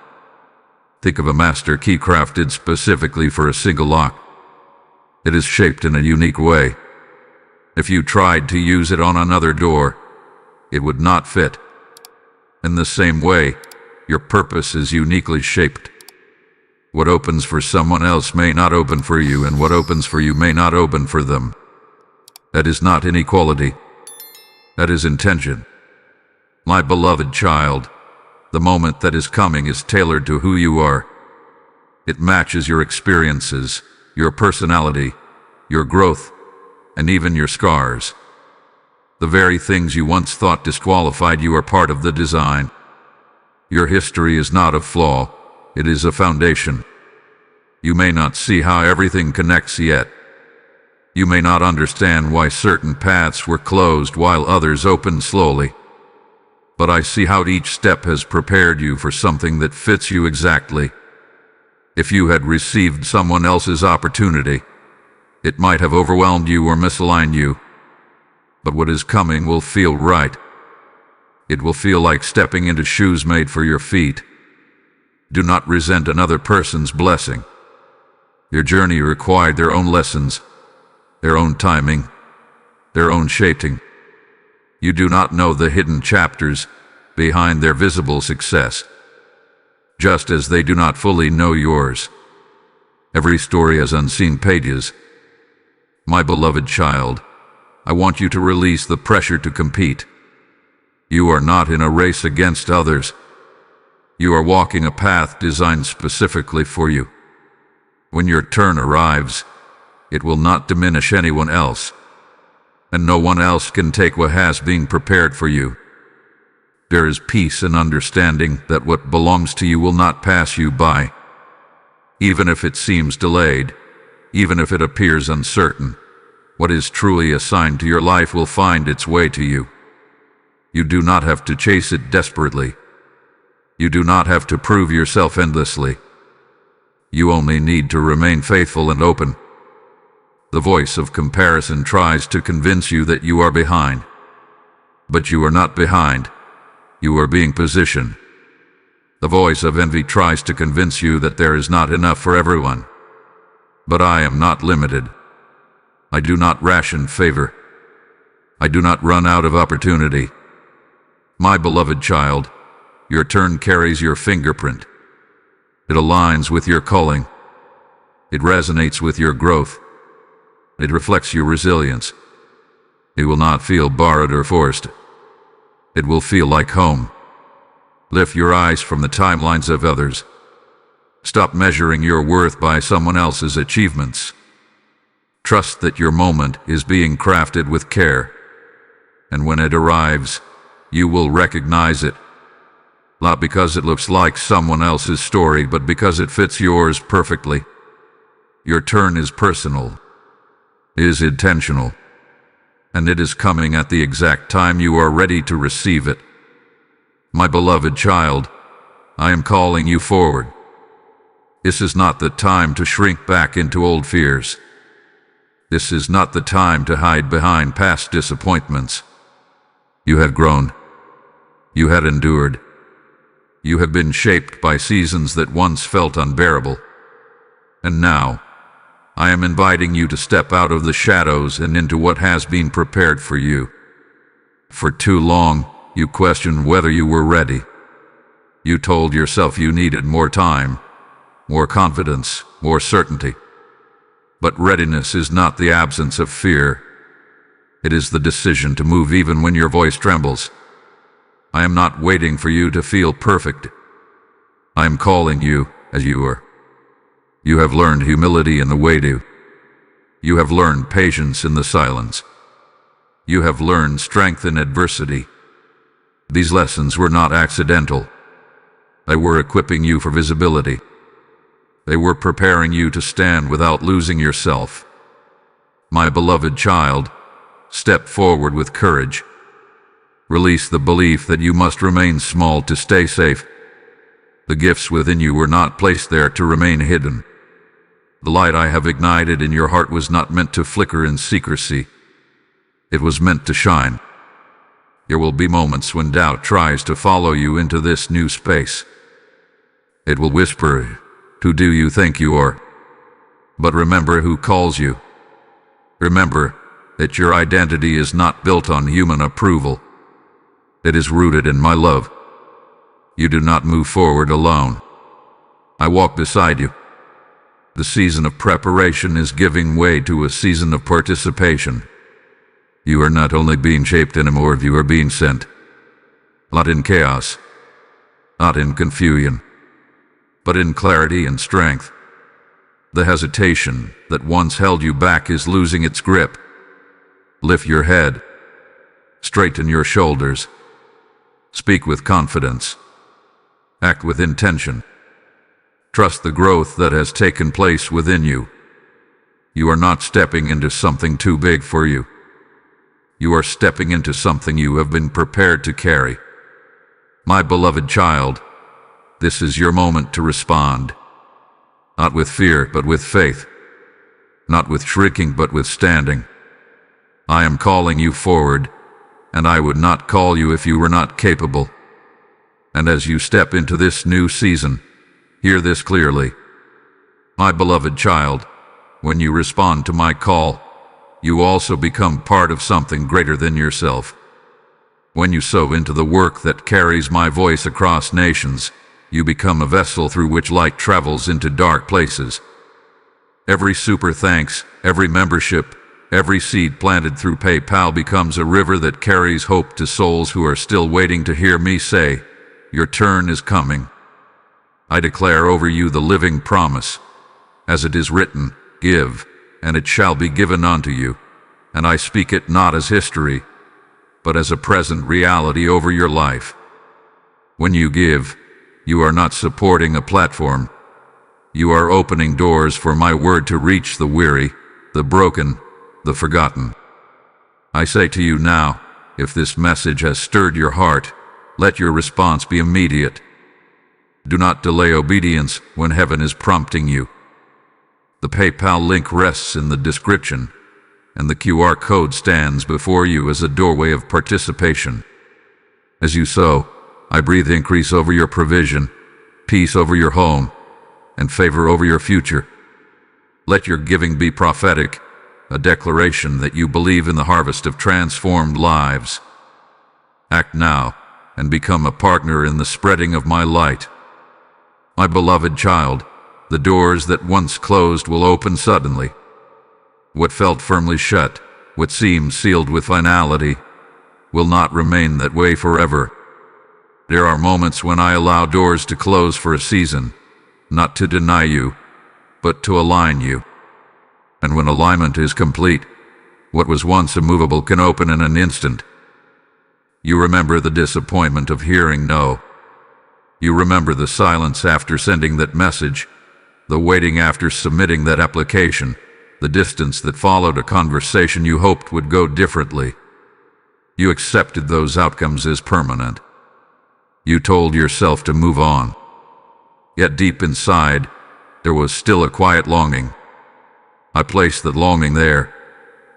Think of a master key crafted specifically for a single lock. It is shaped in a unique way. If you tried to use it on another door, it would not fit. In the same way, your purpose is uniquely shaped. What opens for someone else may not open for you, and what opens for you may not open for them. That is not inequality. That is intention. My beloved child, the moment that is coming is tailored to who you are. It matches your experiences, your personality, your growth, and even your scars. The very things you once thought disqualified you are part of the design. Your history is not a flaw, it is a foundation. You may not see how everything connects yet. You may not understand why certain paths were closed while others opened slowly. But I see how each step has prepared you for something that fits you exactly. If you had received someone else's opportunity, it might have overwhelmed you or misaligned you. But what is coming will feel right. It will feel like stepping into shoes made for your feet. Do not resent another person's blessing. Your journey required their own lessons, their own timing, their own shaping. You do not know the hidden chapters behind their visible success, just as they do not fully know yours. Every story has unseen pages. My beloved child, I want you to release the pressure to compete. You are not in a race against others. You are walking a path designed specifically for you. When your turn arrives, it will not diminish anyone else, and no one else can take what has been prepared for you. There is peace and understanding that what belongs to you will not pass you by. Even if it seems delayed, even if it appears uncertain, what is truly assigned to your life will find its way to you. You do not have to chase it desperately. You do not have to prove yourself endlessly. You only need to remain faithful and open. The voice of comparison tries to convince you that you are behind. But you are not behind. You are being positioned. The voice of envy tries to convince you that there is not enough for everyone. But I am not limited. I do not ration favor. I do not run out of opportunity. My beloved child, your turn carries your fingerprint. It aligns with your calling. It resonates with your growth. It reflects your resilience. It will not feel borrowed or forced. It will feel like home. Lift your eyes from the timelines of others. Stop measuring your worth by someone else's achievements. Trust that your moment is being crafted with care. And when it arrives, you will recognize it. Not because it looks like someone else's story, but because it fits yours perfectly. Your turn is personal, is intentional, and it is coming at the exact time you are ready to receive it. My beloved child, I am calling you forward. This is not the time to shrink back into old fears. This is not the time to hide behind past disappointments. You have grown. You had endured. You have been shaped by seasons that once felt unbearable. And now, I am inviting you to step out of the shadows and into what has been prepared for you. For too long, you questioned whether you were ready. You told yourself you needed more time, more confidence, more certainty. But readiness is not the absence of fear. It is the decision to move even when your voice trembles. I am not waiting for you to feel perfect. I am calling you as you are. You have learned humility in the waiting. You have learned patience in the silence. You have learned strength in adversity. These lessons were not accidental. They were equipping you for visibility. They were preparing you to stand without losing yourself. My beloved child, step forward with courage. Release the belief that you must remain small to stay safe. The gifts within you were not placed there to remain hidden. The light I have ignited in your heart was not meant to flicker in secrecy. It was meant to shine. There will be moments when doubt tries to follow you into this new space. It will whisper, "Who do you think you are?" But remember who calls you. Remember that your identity is not built on human approval. It is rooted in my love. You do not move forward alone. I walk beside you. The season of preparation is giving way to a season of participation. You are not only being shaped anymore, you are being sent. Not in chaos, not in confusion, but in clarity and strength. The hesitation that once held you back is losing its grip. Lift your head. Straighten your shoulders. Speak with confidence. Act with intention. Trust the growth that has taken place within you. You are not stepping into something too big for you. You are stepping into something you have been prepared to carry. My beloved child, this is your moment to respond. Not with fear, but with faith. Not with shrinking, but with standing. I am calling you forward, and I would not call you if you were not capable. And as you step into this new season, hear this clearly. My beloved child, when you respond to my call, you also become part of something greater than yourself. When you sow into the work that carries my voice across nations, you become a vessel through which light travels into dark places. Every super thanks, every membership, every seed planted through PayPal becomes a river that carries hope to souls who are still waiting to hear me say, your turn is coming. I declare over you the living promise. As it is written, give, and it shall be given unto you. And I speak it not as history, but as a present reality over your life. When you give, you are not supporting a platform. You are opening doors for my word to reach the weary, the broken, the forgotten. I say to you now, if this message has stirred your heart, let your response be immediate. Do not delay obedience when heaven is prompting you. The PayPal link rests in the description, and the QR code stands before you as a doorway of participation. As you sow, I breathe increase over your provision, peace over your home, and favor over your future. Let your giving be prophetic, a declaration that you believe in the harvest of transformed lives. Act now and become a partner in the spreading of my light. My beloved child, the doors that once closed will open suddenly. What felt firmly shut, what seemed sealed with finality, will not remain that way forever. There are moments when I allow doors to close for a season, not to deny you, but to align you. And when alignment is complete, what was once immovable can open in an instant. You remember the disappointment of hearing no. You remember the silence after sending that message, the waiting after submitting that application, the distance that followed a conversation you hoped would go differently. You accepted those outcomes as permanent. You told yourself to move on. Yet deep inside, there was still a quiet longing. I placed that longing there,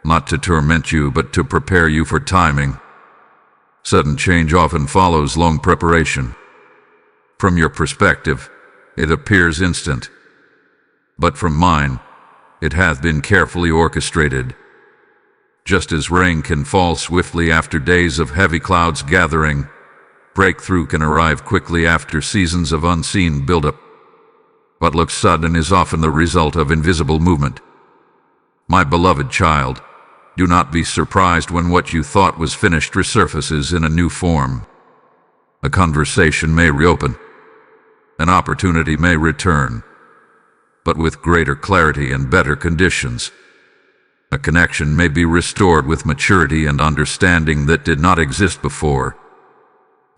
not to torment you, but to prepare you for timing. Sudden change often follows long preparation. From your perspective, it appears instant. But from mine, it hath been carefully orchestrated. Just as rain can fall swiftly after days of heavy clouds gathering, breakthrough can arrive quickly after seasons of unseen buildup. What looks sudden is often the result of invisible movement. My beloved child, do not be surprised when what you thought was finished resurfaces in a new form. A conversation may reopen. An opportunity may return, but with greater clarity and better conditions. A connection may be restored with maturity and understanding that did not exist before.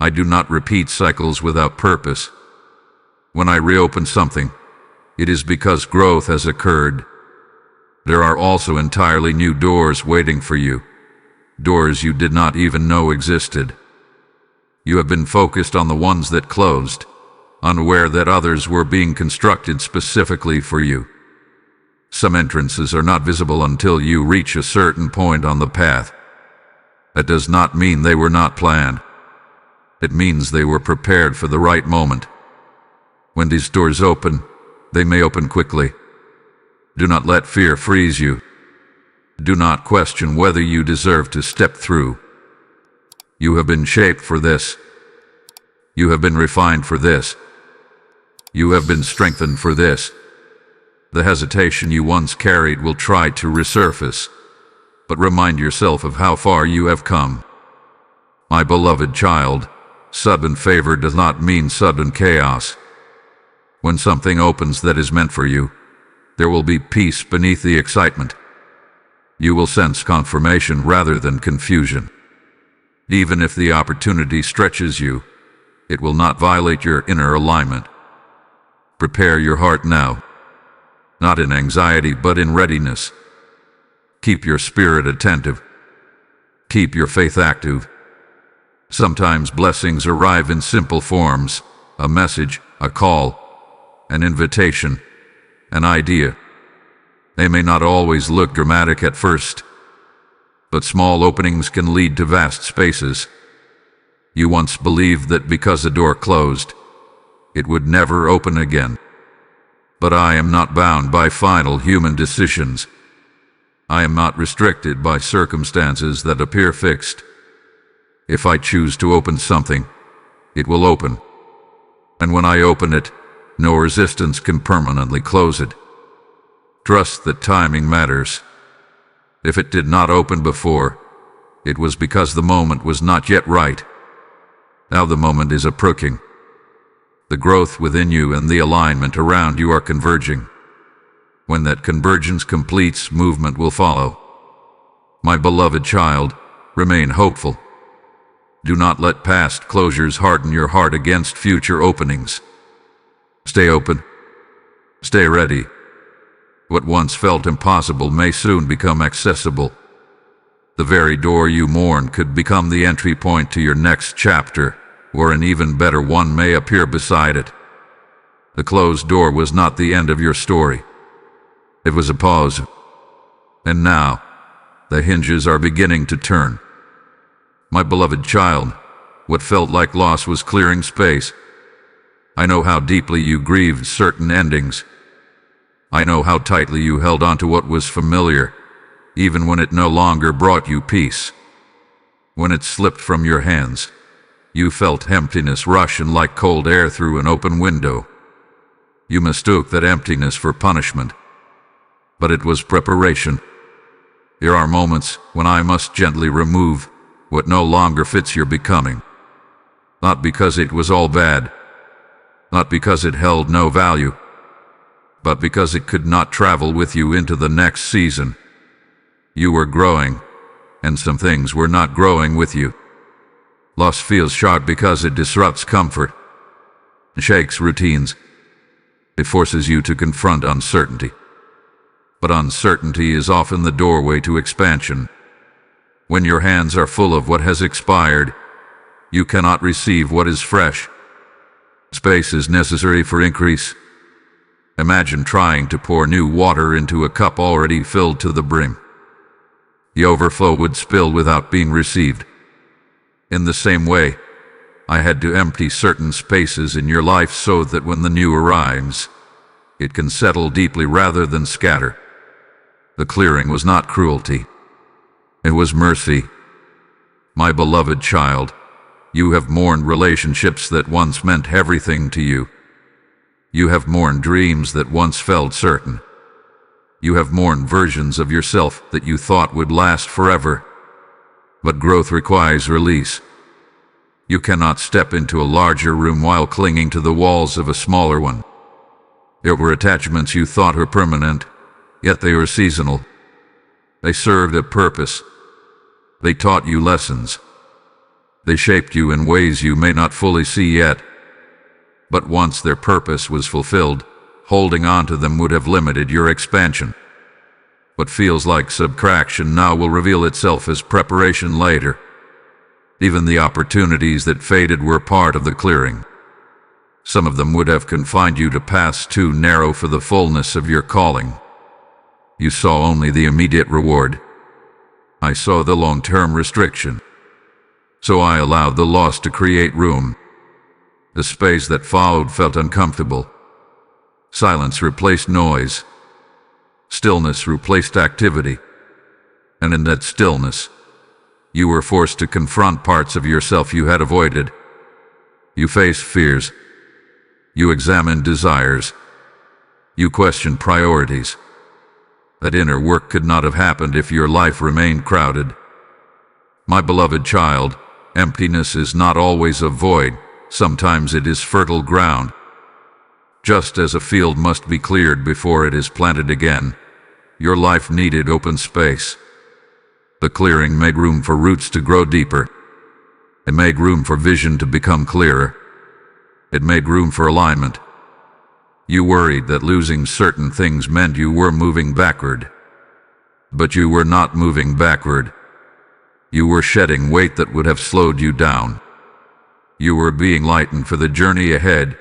I do not repeat cycles without purpose. When I reopen something, it is because growth has occurred. There are also entirely new doors waiting for you, doors you did not even know existed. You have been focused on the ones that closed, unaware that others were being constructed specifically for you. Some entrances are not visible until you reach a certain point on the path. That does not mean they were not planned. It means they were prepared for the right moment. When these doors open, they may open quickly. Do not let fear freeze you. Do not question whether you deserve to step through. You have been shaped for this. You have been refined for this. You have been strengthened for this. The hesitation you once carried will try to resurface, but remind yourself of how far you have come. My beloved child, sudden favor does not mean sudden chaos. When something opens that is meant for you, there will be peace beneath the excitement. You will sense confirmation rather than confusion. Even if the opportunity stretches you, it will not violate your inner alignment. Prepare your heart now, not in anxiety but in readiness. Keep your spirit attentive. Keep your faith active. Sometimes blessings arrive in simple forms: a message, a call, an invitation, an idea. They may not always look dramatic at first, but small openings can lead to vast spaces. You once believed that because a door closed, it would never open again. But I am not bound by final human decisions. I am not restricted by circumstances that appear fixed. If I choose to open something, it will open. And when I open it, no resistance can permanently close it. Trust that timing matters. If it did not open before, it was because the moment was not yet right. Now the moment is approaching. The growth within you and the alignment around you are converging. When that convergence completes, movement will follow. My beloved child, remain hopeful. Do not let past closures harden your heart against future openings. Stay open. Stay ready. What once felt impossible may soon become accessible. The very door you mourn could become the entry point to your next chapter, or an even better one may appear beside it. The closed door was not the end of your story. It was a pause. And now, the hinges are beginning to turn. My beloved child, what felt like loss was clearing space. I know how deeply you grieved certain endings. I know how tightly you held on to what was familiar, even when it no longer brought you peace. When it slipped from your hands, you felt emptiness rush in like cold air through an open window. You mistook that emptiness for punishment, but it was preparation. There are moments when I must gently remove what no longer fits your becoming. Not because it was all bad, not because it held no value, but because it could not travel with you into the next season. You were growing, and some things were not growing with you. Loss feels sharp because it disrupts comfort, shakes routines. It forces you to confront uncertainty. But uncertainty is often the doorway to expansion. When your hands are full of what has expired, you cannot receive what is fresh. Space is necessary for increase. Imagine trying to pour new water into a cup already filled to the brim. The overflow would spill without being received. In the same way, I had to empty certain spaces in your life so that when the new arrives, it can settle deeply rather than scatter. The clearing was not cruelty. It was mercy. My beloved child, you have mourned relationships that once meant everything to you. You have mourned dreams that once felt certain. You have mourned versions of yourself that you thought would last forever. But growth requires release. You cannot step into a larger room while clinging to the walls of a smaller one. There were attachments you thought were permanent, yet they were seasonal. They served a purpose. They taught you lessons. They shaped you in ways you may not fully see yet. But once their purpose was fulfilled, holding on to them would have limited your expansion. What feels like subtraction now will reveal itself as preparation later. Even the opportunities that faded were part of the clearing. Some of them would have confined you to paths too narrow for the fullness of your calling. You saw only the immediate reward. I saw the long-term restriction. So I allowed the loss to create room. The space that followed felt uncomfortable. Silence replaced noise. Stillness replaced activity. And in that stillness, you were forced to confront parts of yourself you had avoided. You face fears. You examine desires. You question priorities. That inner work could not have happened if your life remained crowded. My beloved child, emptiness is not always a void. Sometimes it is fertile ground. Just as a field must be cleared before it is planted again, your life needed open space. The clearing made room for roots to grow deeper. It made room for vision to become clearer. It made room for alignment. You worried that losing certain things meant you were moving backward. But you were not moving backward. You were shedding weight that would have slowed you down. You were being lightened for the journey ahead.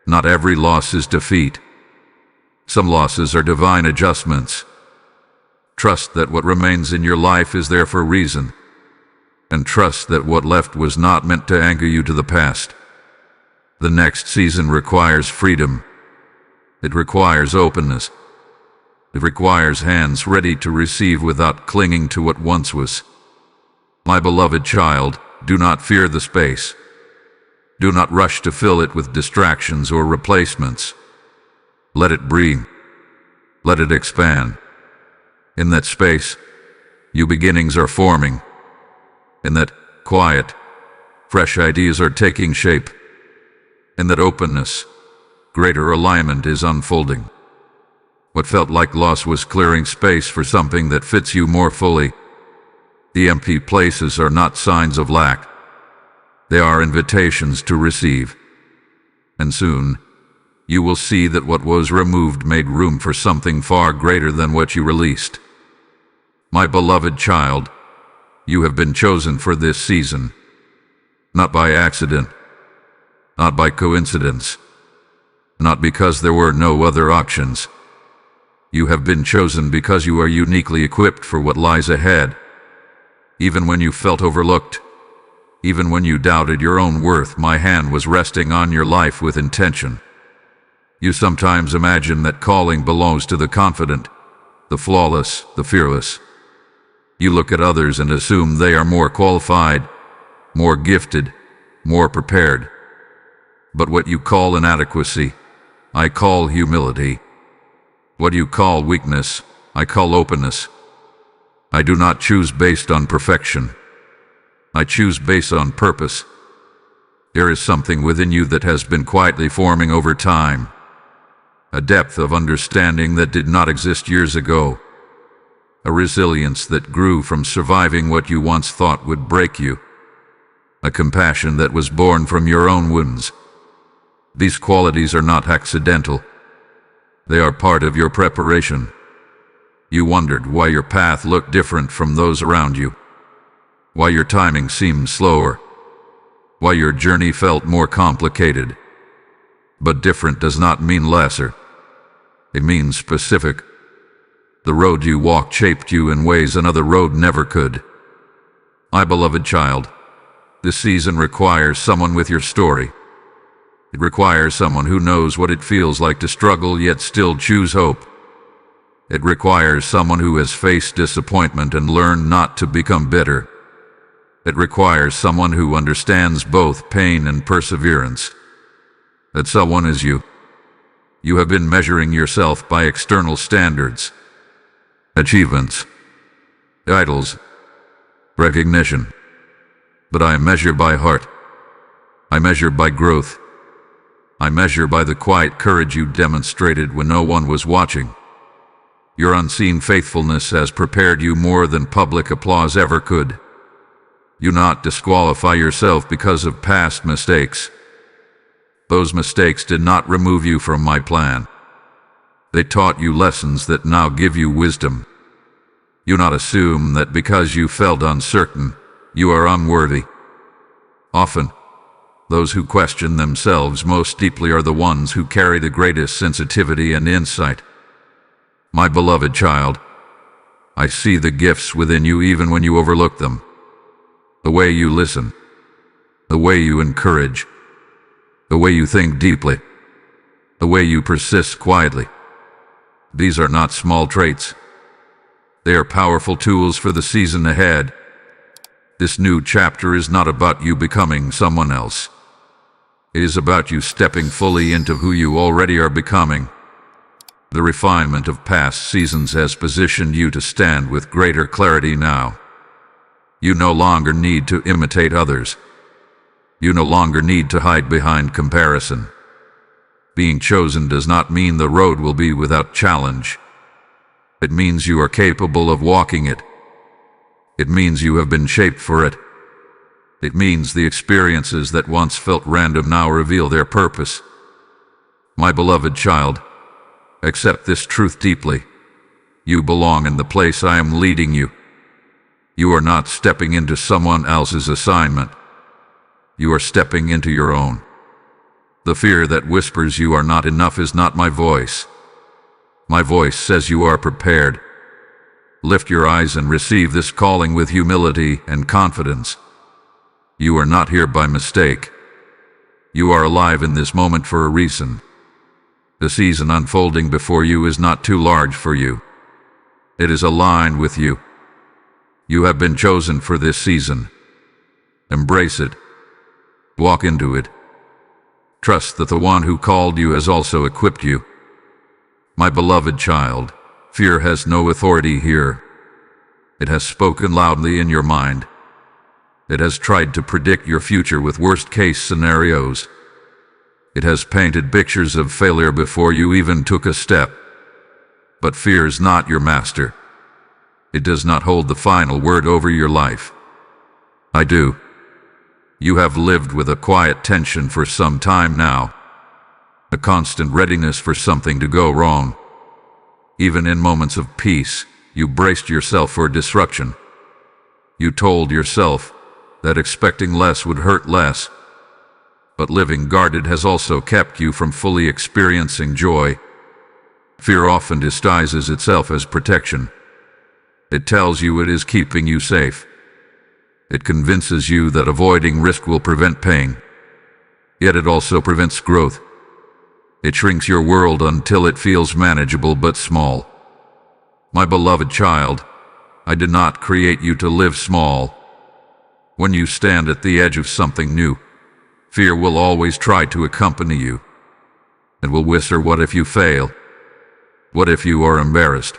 Not every loss is defeat. Some losses are divine adjustments. Trust that what remains in your life is there for a reason. And trust that what left was not meant to anchor you to the past. The next season requires freedom. It requires openness. It requires hands ready to receive without clinging to what once was. My beloved child, do not fear the space. Do not rush to fill it with distractions or replacements. Let it breathe. Let it expand. In that space, new beginnings are forming. In that quiet, fresh ideas are taking shape. In that openness, greater alignment is unfolding. What felt like loss was clearing space for something that fits you more fully. The empty places are not signs of lack. They are invitations to receive. And soon, you will see that what was removed made room for something far greater than what you released. My beloved child, you have been chosen for this season, not by accident, not by coincidence, not because there were no other options. You have been chosen because you are uniquely equipped for what lies ahead. Even when you felt overlooked, even when you doubted your own worth, my hand was resting on your life with intention. You sometimes imagine that calling belongs to the confident, the flawless, the fearless. You look at others and assume they are more qualified, more gifted, more prepared. But what you call inadequacy, I call humility. What you call weakness, I call openness. I do not choose based on perfection. I choose based on purpose. There is something within you that has been quietly forming over time. A depth of understanding that did not exist years ago. A resilience that grew from surviving what you once thought would break you. A compassion that was born from your own wounds. These qualities are not accidental. They are part of your preparation. You wondered why your path looked different from those around you. Why your timing seemed slower. Why your journey felt more complicated. But different does not mean lesser. It means specific. The road you walked shaped you in ways another road never could. My beloved child, this season requires someone with your story. It requires someone who knows what it feels like to struggle yet still choose hope. It requires someone who has faced disappointment and learned not to become bitter. It requires someone who understands both pain and perseverance. That someone is you. You have been measuring yourself by external standards, achievements, titles, recognition. But I measure by heart. I measure by growth. I measure by the quiet courage you demonstrated when no one was watching. Your unseen faithfulness has prepared you more than public applause ever could. You not disqualify yourself because of past mistakes. Those mistakes did not remove you from my plan. They taught you lessons that now give you wisdom. You not assume that because you felt uncertain, you are unworthy. Often, those who question themselves most deeply are the ones who carry the greatest sensitivity and insight. My beloved child, I see the gifts within you even when you overlook them. The way you listen, the way you encourage, the way you think deeply, the way you persist quietly. These are not small traits. They are powerful tools for the season ahead. This new chapter is not about you becoming someone else. It is about you stepping fully into who you already are becoming. The refinement of past seasons has positioned you to stand with greater clarity now. You no longer need to imitate others. You no longer need to hide behind comparison. Being chosen does not mean the road will be without challenge. It means you are capable of walking it. It means you have been shaped for it. It means the experiences that once felt random now reveal their purpose. My beloved child, accept this truth deeply. You belong in the place I am leading you. You are not stepping into someone else's assignment. You are stepping into your own. The fear that whispers you are not enough is not my voice. My voice says you are prepared. Lift your eyes and receive this calling with humility and confidence. You are not here by mistake. You are alive in this moment for a reason. The season unfolding before you is not too large for you. It is aligned with you. You have been chosen for this season. Embrace it. Walk into it. Trust that the one who called you has also equipped you. My beloved child, fear has no authority here. It has spoken loudly in your mind. It has tried to predict your future with worst-case scenarios. It has painted pictures of failure before you even took a step. But fear is not your master. It does not hold the final word over your life. I do. You have lived with a quiet tension for some time now, a constant readiness for something to go wrong. Even in moments of peace, you braced yourself for disruption. You told yourself that expecting less would hurt less. But living guarded has also kept you from fully experiencing joy. Fear often disguises itself as protection. It tells you it is keeping you safe. It convinces you that avoiding risk will prevent pain. Yet it also prevents growth. It shrinks your world until it feels manageable but small. My beloved child, I did not create you to live small. When you stand at the edge of something new, fear will always try to accompany you. It will whisper, what if you fail? What if you are embarrassed?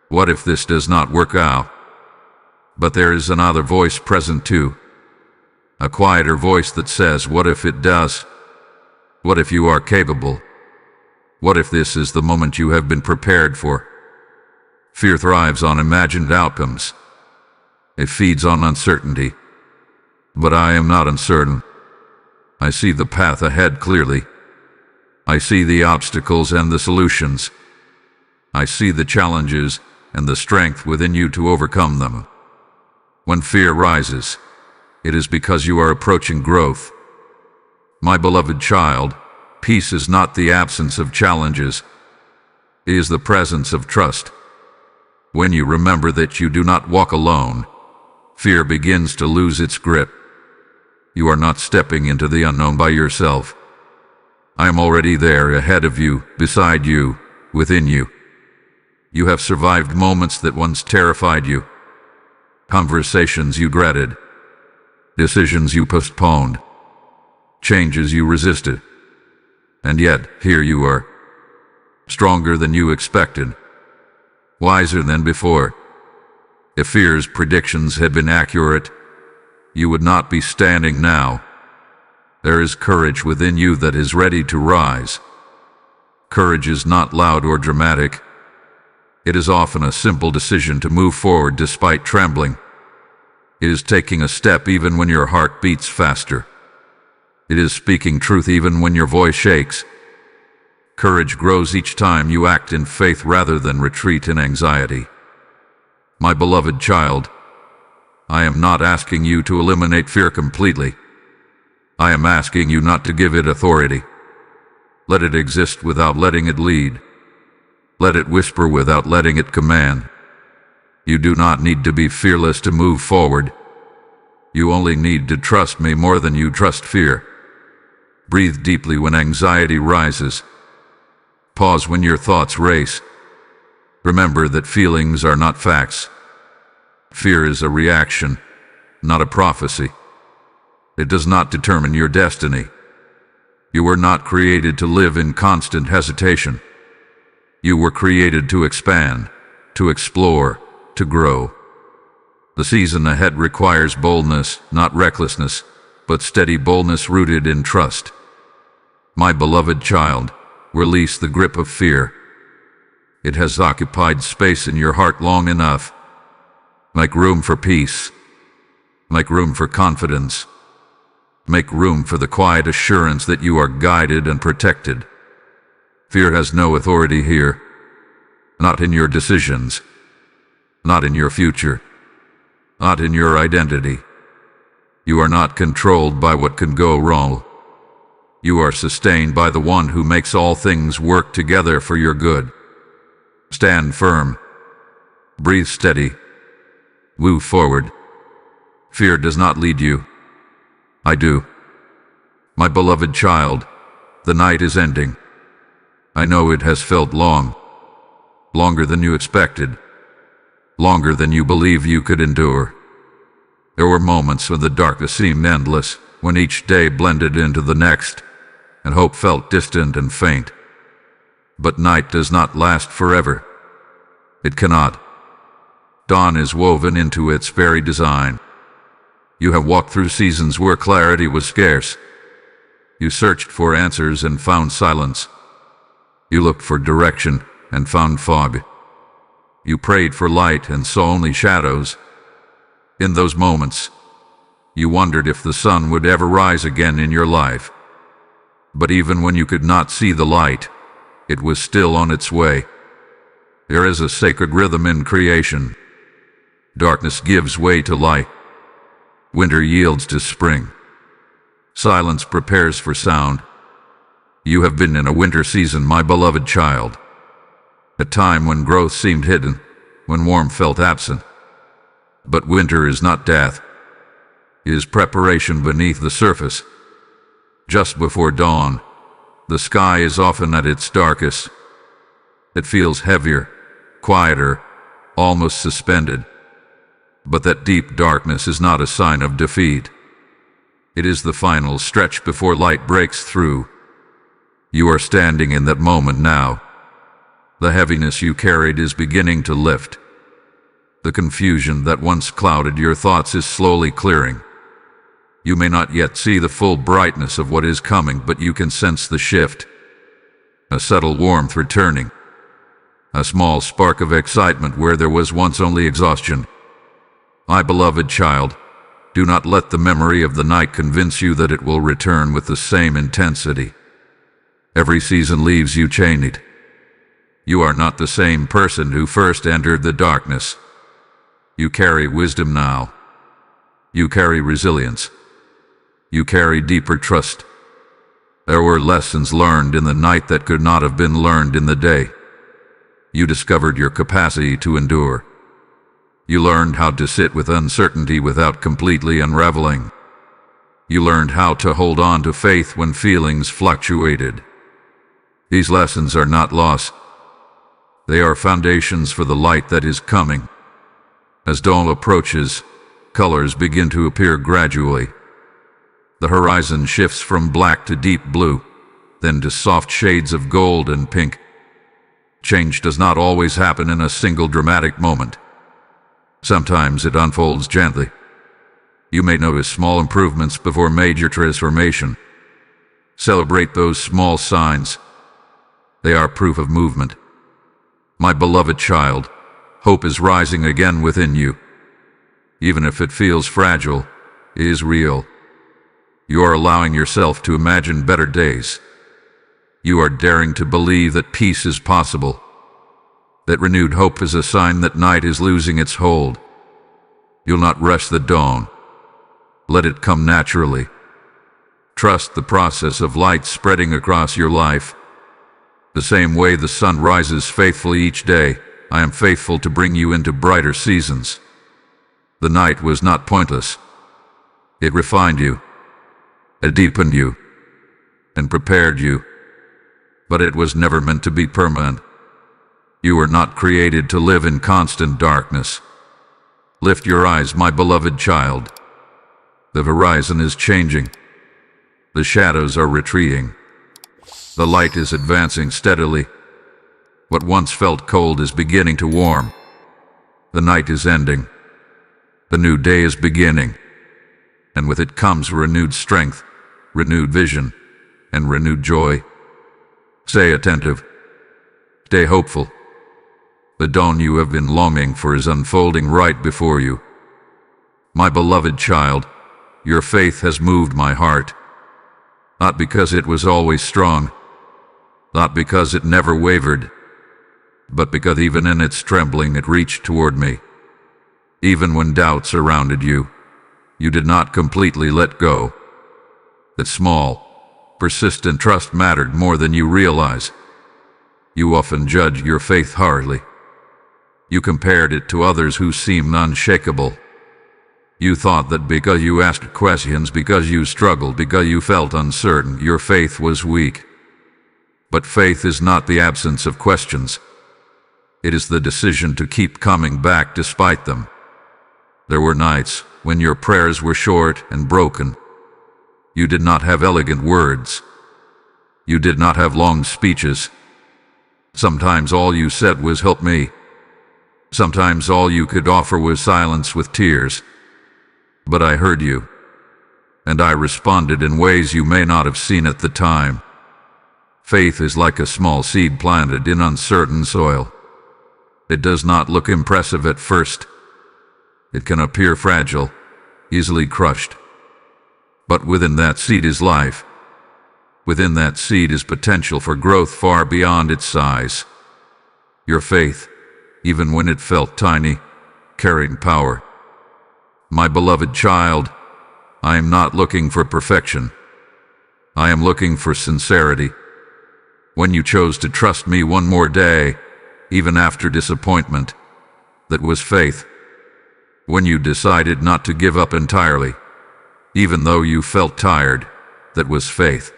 What if this does not work out? But there is another voice present too. A quieter voice that says, what if it does? What if you are capable? What if this is the moment you have been prepared for? Fear thrives on imagined outcomes. It feeds on uncertainty. But I am not uncertain. I see the path ahead clearly. I see the obstacles and the solutions. I see the challenges and the strength within you to overcome them. When fear rises, it is because you are approaching growth. My beloved child, peace is not the absence of challenges. It is the presence of trust. When you remember that you do not walk alone, fear begins to lose its grip. You are not stepping into the unknown by yourself. I am already there, ahead of you, beside you, within you. You have survived moments that once terrified you, conversations you dreaded, decisions you postponed, changes you resisted. And yet, here you are, stronger than you expected, wiser than before. If fear's predictions had been accurate, you would not be standing now. There is courage within you that is ready to rise. Courage is not loud or dramatic. It is often a simple decision to move forward despite trembling. It is taking a step even when your heart beats faster. It is speaking truth even when your voice shakes. Courage grows each time you act in faith rather than retreat in anxiety. My beloved child, I am not asking you to eliminate fear completely. I am asking you not to give it authority. Let it exist without letting it lead. Let it whisper without letting it command. You do not need to be fearless to move forward. You only need to trust me more than you trust fear. Breathe deeply when anxiety rises. Pause when your thoughts race. Remember that feelings are not facts. Fear is a reaction, not a prophecy. It does not determine your destiny. You were not created to live in constant hesitation. You were created to expand, to explore, to grow. The season ahead requires boldness, not recklessness, but steady boldness rooted in trust. My beloved child, release the grip of fear. It has occupied space in your heart long enough. Make room for peace. Make room for confidence. Make room for the quiet assurance that you are guided and protected. Fear has no authority here. Not in your decisions. Not in your future. Not in your identity. You are not controlled by what can go wrong. You are sustained by the one who makes all things work together for your good. Stand firm. Breathe steady. Move forward. Fear does not lead you. I do. My beloved child, the night is ending. I know it has felt long. Longer than you expected. Longer than you believe you could endure. There were moments when the darkness seemed endless, when each day blended into the next, and hope felt distant and faint. But night does not last forever. It cannot. Dawn is woven into its very design. You have walked through seasons where clarity was scarce. You searched for answers and found silence. You looked for direction and found fog. You prayed for light and saw only shadows. In those moments, you wondered if the sun would ever rise again in your life. But even when you could not see the light, it was still on its way. There is a sacred rhythm in creation. Darkness gives way to light. Winter yields to spring. Silence prepares for sound. You have been in a winter season, my beloved child. A time when growth seemed hidden, when warmth felt absent. But winter is not death. It is preparation beneath the surface. Just before dawn, the sky is often at its darkest. It feels heavier, quieter, almost suspended. But that deep darkness is not a sign of defeat. It is the final stretch before light breaks through. You are standing in that moment now. The heaviness you carried is beginning to lift. The confusion that once clouded your thoughts is slowly clearing. You may not yet see the full brightness of what is coming, but you can sense the shift. A subtle warmth returning. A small spark of excitement where there was once only exhaustion. My beloved child, do not let the memory of the night convince you that it will return with the same intensity. Every season leaves you chained. You are not the same person who first entered the darkness. You carry wisdom now. You carry resilience. You carry deeper trust. There were lessons learned in the night that could not have been learned in the day. You discovered your capacity to endure. You learned how to sit with uncertainty without completely unraveling. You learned how to hold on to faith when feelings fluctuated. These lessons are not lost. They are foundations for the light that is coming. As dawn approaches, colors begin to appear gradually. The horizon shifts from black to deep blue, then to soft shades of gold and pink. Change does not always happen in a single dramatic moment. Sometimes it unfolds gently. You may notice small improvements before major transformation. Celebrate those small signs. They are proof of movement. My beloved child, hope is rising again within you. Even if it feels fragile, it is real. You are allowing yourself to imagine better days. You are daring to believe that peace is possible. That renewed hope is a sign that night is losing its hold. You'll not rush the dawn. Let it come naturally. Trust the process of light spreading across your life. The same way the sun rises faithfully each day, I am faithful to bring you into brighter seasons. The night was not pointless. It refined you. It deepened you. And prepared you. But it was never meant to be permanent. You were not created to live in constant darkness. Lift your eyes, my beloved child. The horizon is changing. The shadows are retreating. The light is advancing steadily. What once felt cold is beginning to warm. The night is ending. The new day is beginning. And with it comes renewed strength, renewed vision, and renewed joy. Stay attentive. Stay hopeful. The dawn you have been longing for is unfolding right before you. My beloved child, your faith has moved my heart. Not because it was always strong, not because it never wavered, but because even in its trembling it reached toward me. Even when doubt surrounded you, you did not completely let go. That small, persistent trust mattered more than you realize. You often judge your faith harshly. You compared it to others who seemed unshakable. You thought that because you asked questions, because you struggled, because you felt uncertain, your faith was weak. But faith is not the absence of questions. It is the decision to keep coming back despite them. There were nights when your prayers were short and broken. You did not have elegant words. You did not have long speeches. Sometimes all you said was, "Help me." Sometimes all you could offer was silence with tears. But I heard you, and I responded in ways you may not have seen at the time. Faith is like a small seed planted in uncertain soil. It does not look impressive at first. It can appear fragile, easily crushed. But within that seed is life. Within that seed is potential for growth far beyond its size. Your faith, even when it felt tiny, carried power. My beloved child, I am not looking for perfection. I am looking for sincerity. When you chose to trust me one more day, even after disappointment, that was faith. When you decided not to give up entirely, even though you felt tired, that was faith.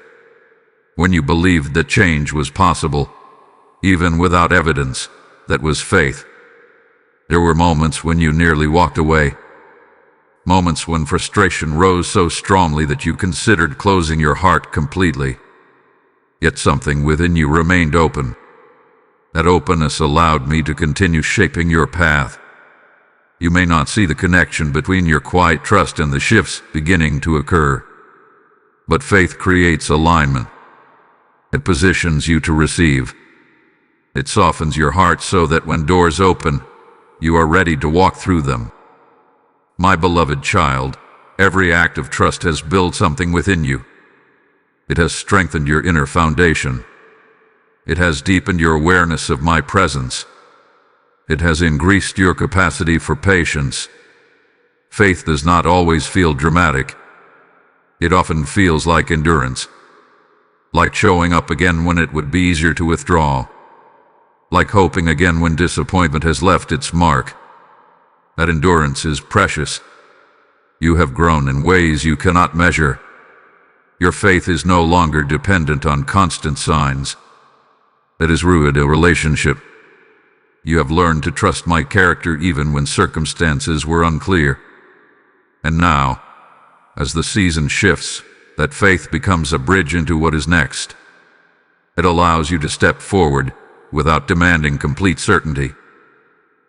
When you believed that change was possible, even without evidence, that was faith. There were moments when you nearly walked away. Moments when frustration rose so strongly that you considered closing your heart completely. Yet something within you remained open. That openness allowed me to continue shaping your path. You may not see the connection between your quiet trust and the shifts beginning to occur. But faith creates alignment. It positions you to receive. It softens your heart so that when doors open, you are ready to walk through them. My beloved child, every act of trust has built something within you. It has strengthened your inner foundation. It has deepened your awareness of my presence. It has increased your capacity for patience. Faith does not always feel dramatic. It often feels like endurance. Like showing up again when it would be easier to withdraw. Like hoping again when disappointment has left its mark. That endurance is precious. You have grown in ways you cannot measure. Your faith is no longer dependent on constant signs. That is rooted in a relationship. You have learned to trust my character even when circumstances were unclear. And now, as the season shifts, that faith becomes a bridge into what is next. It allows you to step forward without demanding complete certainty.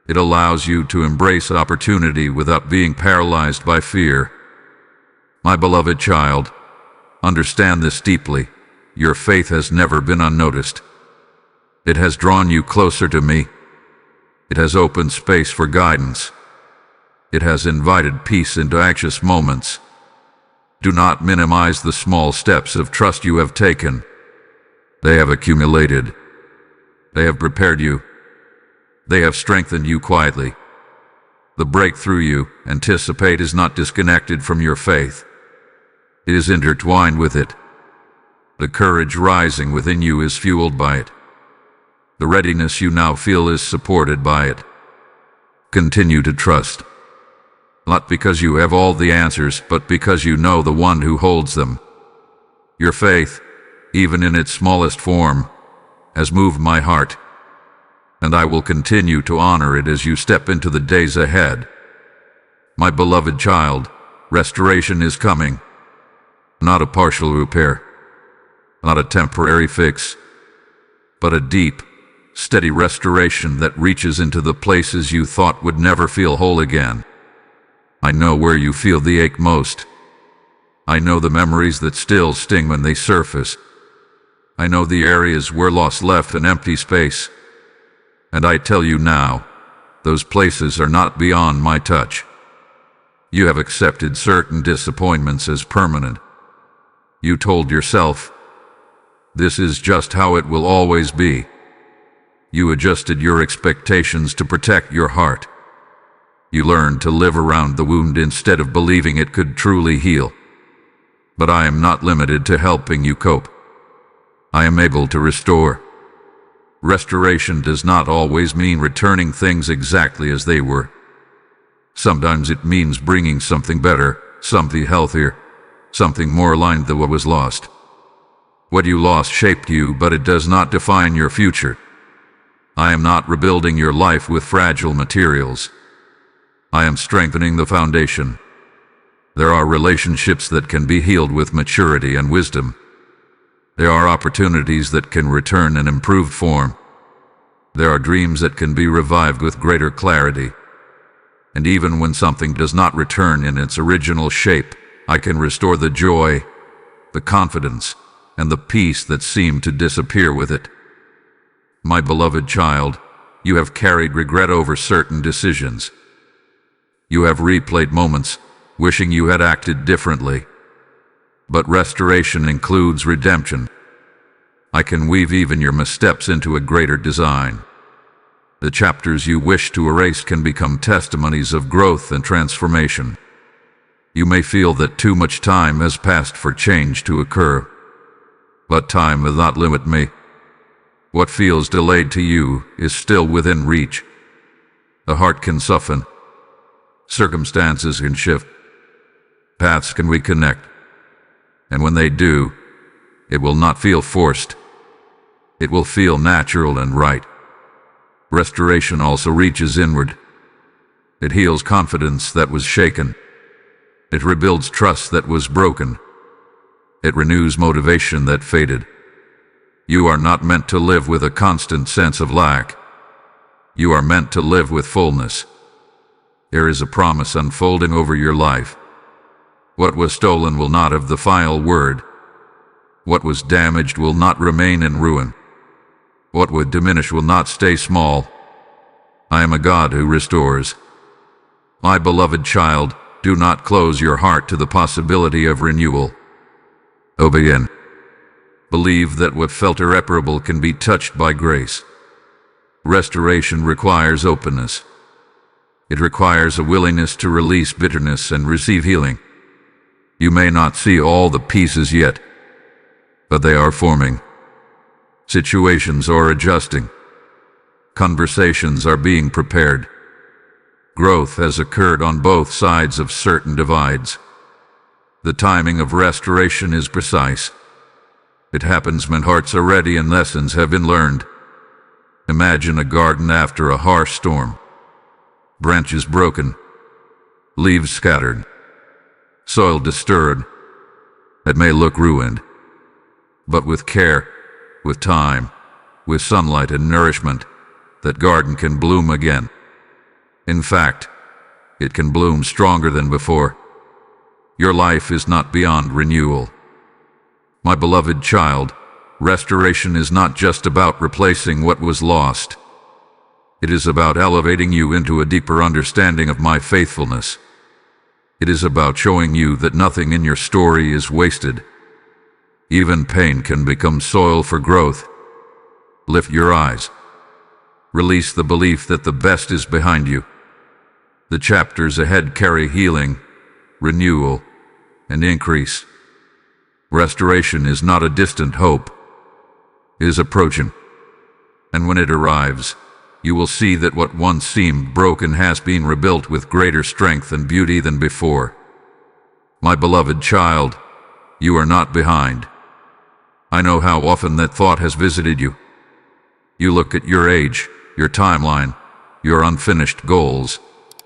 It allows you to embrace opportunity without being paralyzed by fear. My beloved child, understand this deeply. Your faith has never been unnoticed. It has drawn you closer to me. It has opened space for guidance. It has invited peace into anxious moments. Do not minimize the small steps of trust you have taken. They have accumulated. They have prepared you. They have strengthened you quietly. The breakthrough you anticipate is not disconnected from your faith. It is intertwined with it. The courage rising within you is fueled by it. The readiness you now feel is supported by it. Continue to trust. Not because you have all the answers, but because you know the one who holds them. Your faith, even in its smallest form, has moved my heart, and I will continue to honor it as you step into the days ahead. My beloved child, restoration is coming, not a partial repair, not a temporary fix, but a deep, steady restoration that reaches into the places you thought would never feel whole again. I know where you feel the ache most. I know the memories that still sting when they surface. I know the areas where loss left an empty space. And I tell you now, those places are not beyond my touch. You have accepted certain disappointments as permanent. You told yourself, this is just how it will always be. You adjusted your expectations to protect your heart. You learned to live around the wound instead of believing it could truly heal. But I am not limited to helping you cope. I am able to restore. Restoration does not always mean returning things exactly as they were. Sometimes it means bringing something better, something healthier, something more aligned to what was lost. What you lost shaped you, but it does not define your future. I am not rebuilding your life with fragile materials. I am strengthening the foundation. There are relationships that can be healed with maturity and wisdom. There are opportunities that can return in improved form. There are dreams that can be revived with greater clarity. And even when something does not return in its original shape, I can restore the joy, the confidence, and the peace that seemed to disappear with it. My beloved child, you have carried regret over certain decisions. You have replayed moments, wishing you had acted differently. But restoration includes redemption. I can weave even your missteps into a greater design. The chapters you wish to erase can become testimonies of growth and transformation. You may feel that too much time has passed for change to occur. But time will not limit me. What feels delayed to you is still within reach. The heart can soften. Circumstances can shift. Paths can reconnect. And when they do, it will not feel forced. It will feel natural and right. Restoration also reaches inward. It heals confidence that was shaken. It rebuilds trust that was broken. It renews motivation that faded. You are not meant to live with a constant sense of lack. You are meant to live with fullness. There is a promise unfolding over your life. What was stolen will not have the final word. What was damaged will not remain in ruin. What would diminish will not stay small. I am a God who restores. My beloved child, do not close your heart to the possibility of renewal. Obey. Believe that what felt irreparable can be touched by grace. Restoration requires openness. It requires a willingness to release bitterness and receive healing. You may not see all the pieces yet, but they are forming. Situations are adjusting. Conversations are being prepared. Growth has occurred on both sides of certain divides. The timing of restoration is precise. It happens when hearts are ready and lessons have been learned. Imagine a garden after a harsh storm. Branches broken, leaves scattered, soil disturbed. It may look ruined, but with care, with time, with sunlight and nourishment, that garden can bloom again. In fact, it can bloom stronger than before. Your life is not beyond renewal. My beloved child, restoration is not just about replacing what was lost. It is about elevating you into a deeper understanding of my faithfulness. It is about showing you that nothing in your story is wasted. Even pain can become soil for growth. Lift your eyes. Release the belief that the best is behind you. The chapters ahead carry healing, renewal, and increase. Restoration is not a distant hope. It is approaching. And when it arrives, you will see that what once seemed broken has been rebuilt with greater strength and beauty than before. My beloved child, you are not behind. I know how often that thought has visited you. You look at your age, your timeline, your unfinished goals,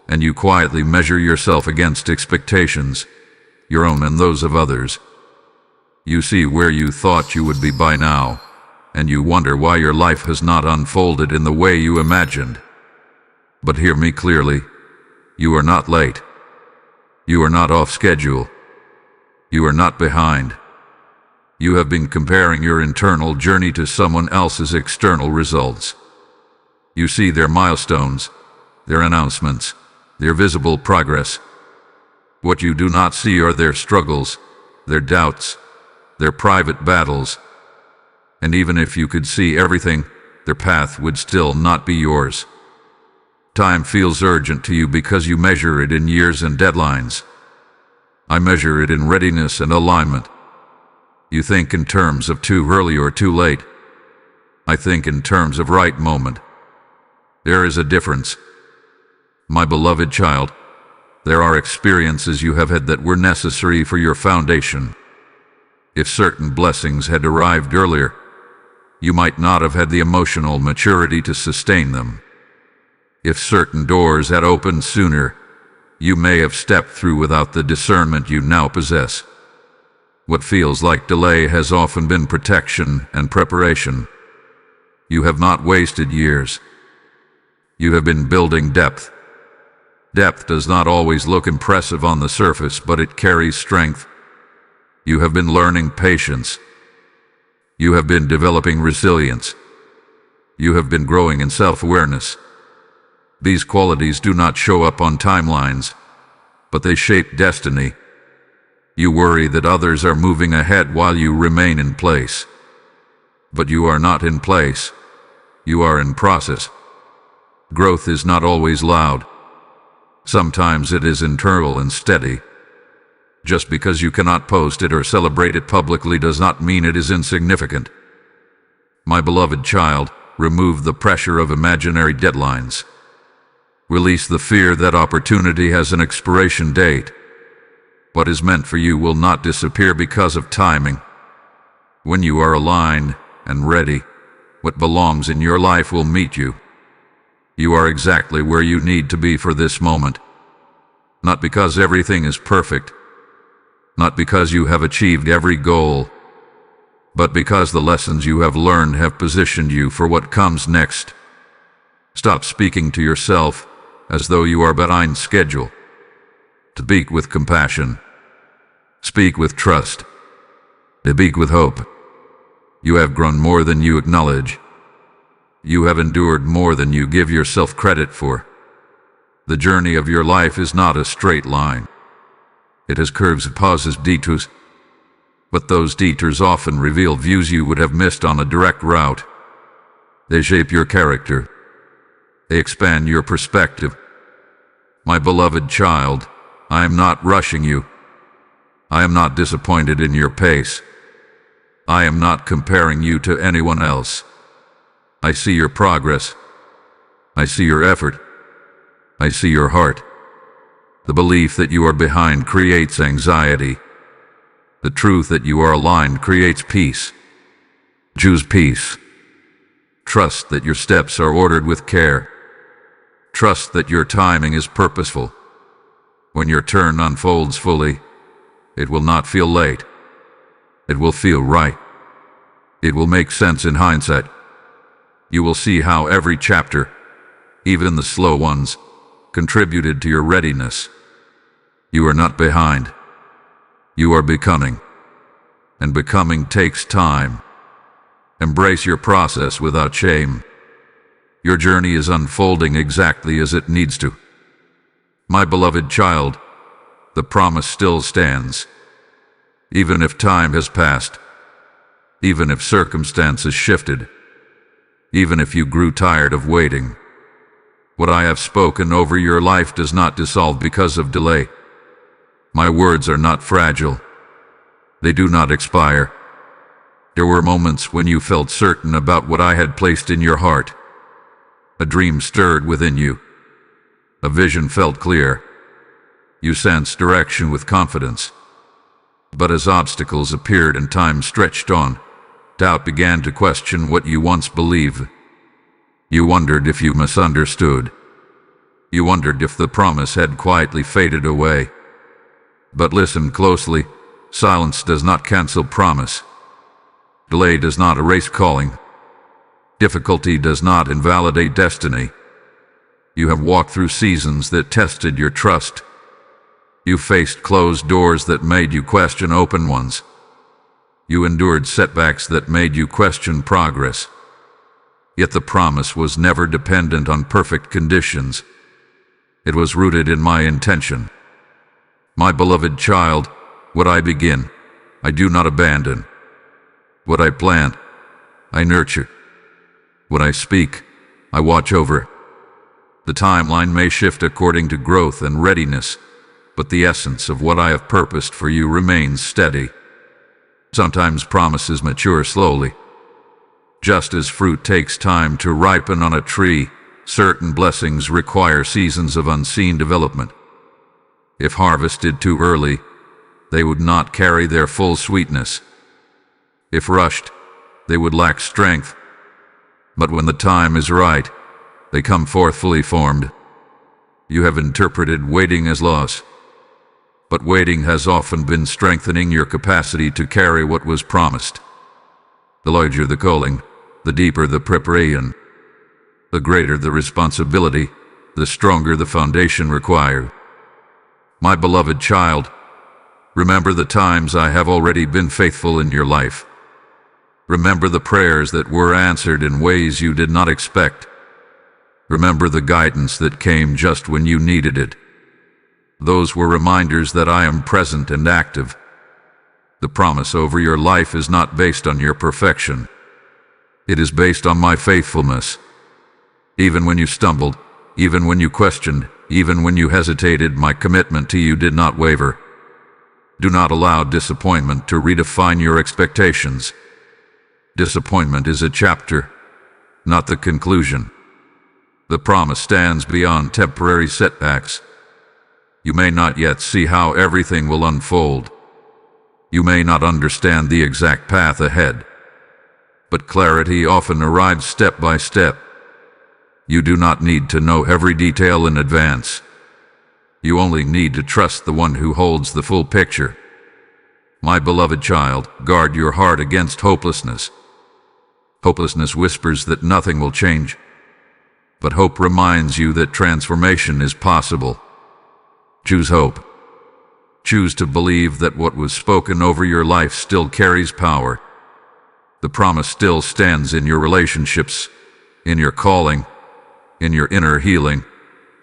and you quietly measure yourself against expectations, your own and those of others. You see where you thought you would be by now, and you wonder why your life has not unfolded in the way you imagined. But hear me clearly. You are not late. You are not off schedule. You are not behind. You have been comparing your internal journey to someone else's external results. You see their milestones, their announcements, their visible progress. What you do not see are their struggles, their doubts, their private battles. And even if you could see everything, their path would still not be yours. Time feels urgent to you because you measure it in years and deadlines. I measure it in readiness and alignment. You think in terms of too early or too late. I think in terms of right moment. There is a difference. My beloved child, there are experiences you have had that were necessary for your foundation. If certain blessings had arrived earlier, you might not have had the emotional maturity to sustain them. If certain doors had opened sooner, you may have stepped through without the discernment you now possess. What feels like delay has often been protection and preparation. You have not wasted years. You have been building depth. Depth does not always look impressive on the surface, but it carries strength. You have been learning patience. You have been developing resilience. You have been growing in self-awareness. These qualities do not show up on timelines, but they shape destiny. You worry that others are moving ahead while you remain in place. But you are not in place. You are in process. Growth is not always loud. Sometimes it is internal and steady. Just because you cannot post it or celebrate it publicly does not mean it is insignificant. My beloved child, remove the pressure of imaginary deadlines. Release the fear that opportunity has an expiration date. What is meant for you will not disappear because of timing. When you are aligned and ready, what belongs in your life will meet you. You are exactly where you need to be for this moment. Not because everything is perfect, not because you have achieved every goal, but because the lessons you have learned have positioned you for what comes next. Stop speaking to yourself as though you are behind schedule. Speak with compassion. Speak with trust. Speak with hope. You have grown more than you acknowledge. You have endured more than you give yourself credit for. The journey of your life is not a straight line. It has curves, pauses, detours. But those detours often reveal views you would have missed on a direct route. They shape your character. They expand your perspective. My beloved child, I am not rushing you. I am not disappointed in your pace. I am not comparing you to anyone else. I see your progress. I see your effort. I see your heart. The belief that you are behind creates anxiety. The truth that you are aligned creates peace. Choose peace. Trust that your steps are ordered with care. Trust that your timing is purposeful. When your turn unfolds fully, it will not feel late. It will feel right. It will make sense in hindsight. You will see how every chapter, even the slow ones, contributed to your readiness. You are not behind. You are becoming. And becoming takes time. Embrace your process without shame. Your journey is unfolding exactly as it needs to. My beloved child, the promise still stands. Even if time has passed, even if circumstances shifted, even if you grew tired of waiting, what I have spoken over your life does not dissolve because of delay. My words are not fragile. They do not expire. There were moments when you felt certain about what I had placed in your heart. A dream stirred within you. A vision felt clear. You sensed direction with confidence. But as obstacles appeared and time stretched on, doubt began to question what you once believed. You wondered if you misunderstood. You wondered if the promise had quietly faded away. But listen closely. silence does not cancel promise. Delay does not erase calling. Difficulty does not invalidate destiny. You have walked through seasons that tested your trust. You faced closed doors that made you question open ones. You endured setbacks that made you question progress. Yet the promise was never dependent on perfect conditions. It was rooted in my intention. My beloved child, what I begin, I do not abandon. What I plant, I nurture. What I speak, I watch over. The timeline may shift according to growth and readiness, but the essence of what I have purposed for you remains steady. Sometimes promises mature slowly. Just as fruit takes time to ripen on a tree, certain blessings require seasons of unseen development. If harvested too early, they would not carry their full sweetness. If rushed, they would lack strength. But when the time is right, they come forth fully formed. You have interpreted waiting as loss, but waiting has often been strengthening your capacity to carry what was promised. The larger the calling, the deeper the preparation. The greater the responsibility, the stronger the foundation required. My beloved child, remember the times I have already been faithful in your life. Remember the prayers that were answered in ways you did not expect. Remember the guidance that came just when you needed it. Those were reminders that I am present and active. The promise over your life is not based on your perfection. It is based on my faithfulness. Even when you stumbled, even when you questioned, even when you hesitated, my commitment to you did not waver. Do not allow disappointment to redefine your expectations. Disappointment is a chapter, not the conclusion. The promise stands beyond temporary setbacks. You may not yet see how everything will unfold. You may not understand the exact path ahead. But clarity often arrives step by step. You do not need to know every detail in advance. You only need to trust the one who holds the full picture. My beloved child, guard your heart against hopelessness. Hopelessness whispers that nothing will change, but hope reminds you that transformation is possible. Choose hope. Choose to believe that what was spoken over your life still carries power. The promise still stands in your relationships, in your calling, in your inner healing,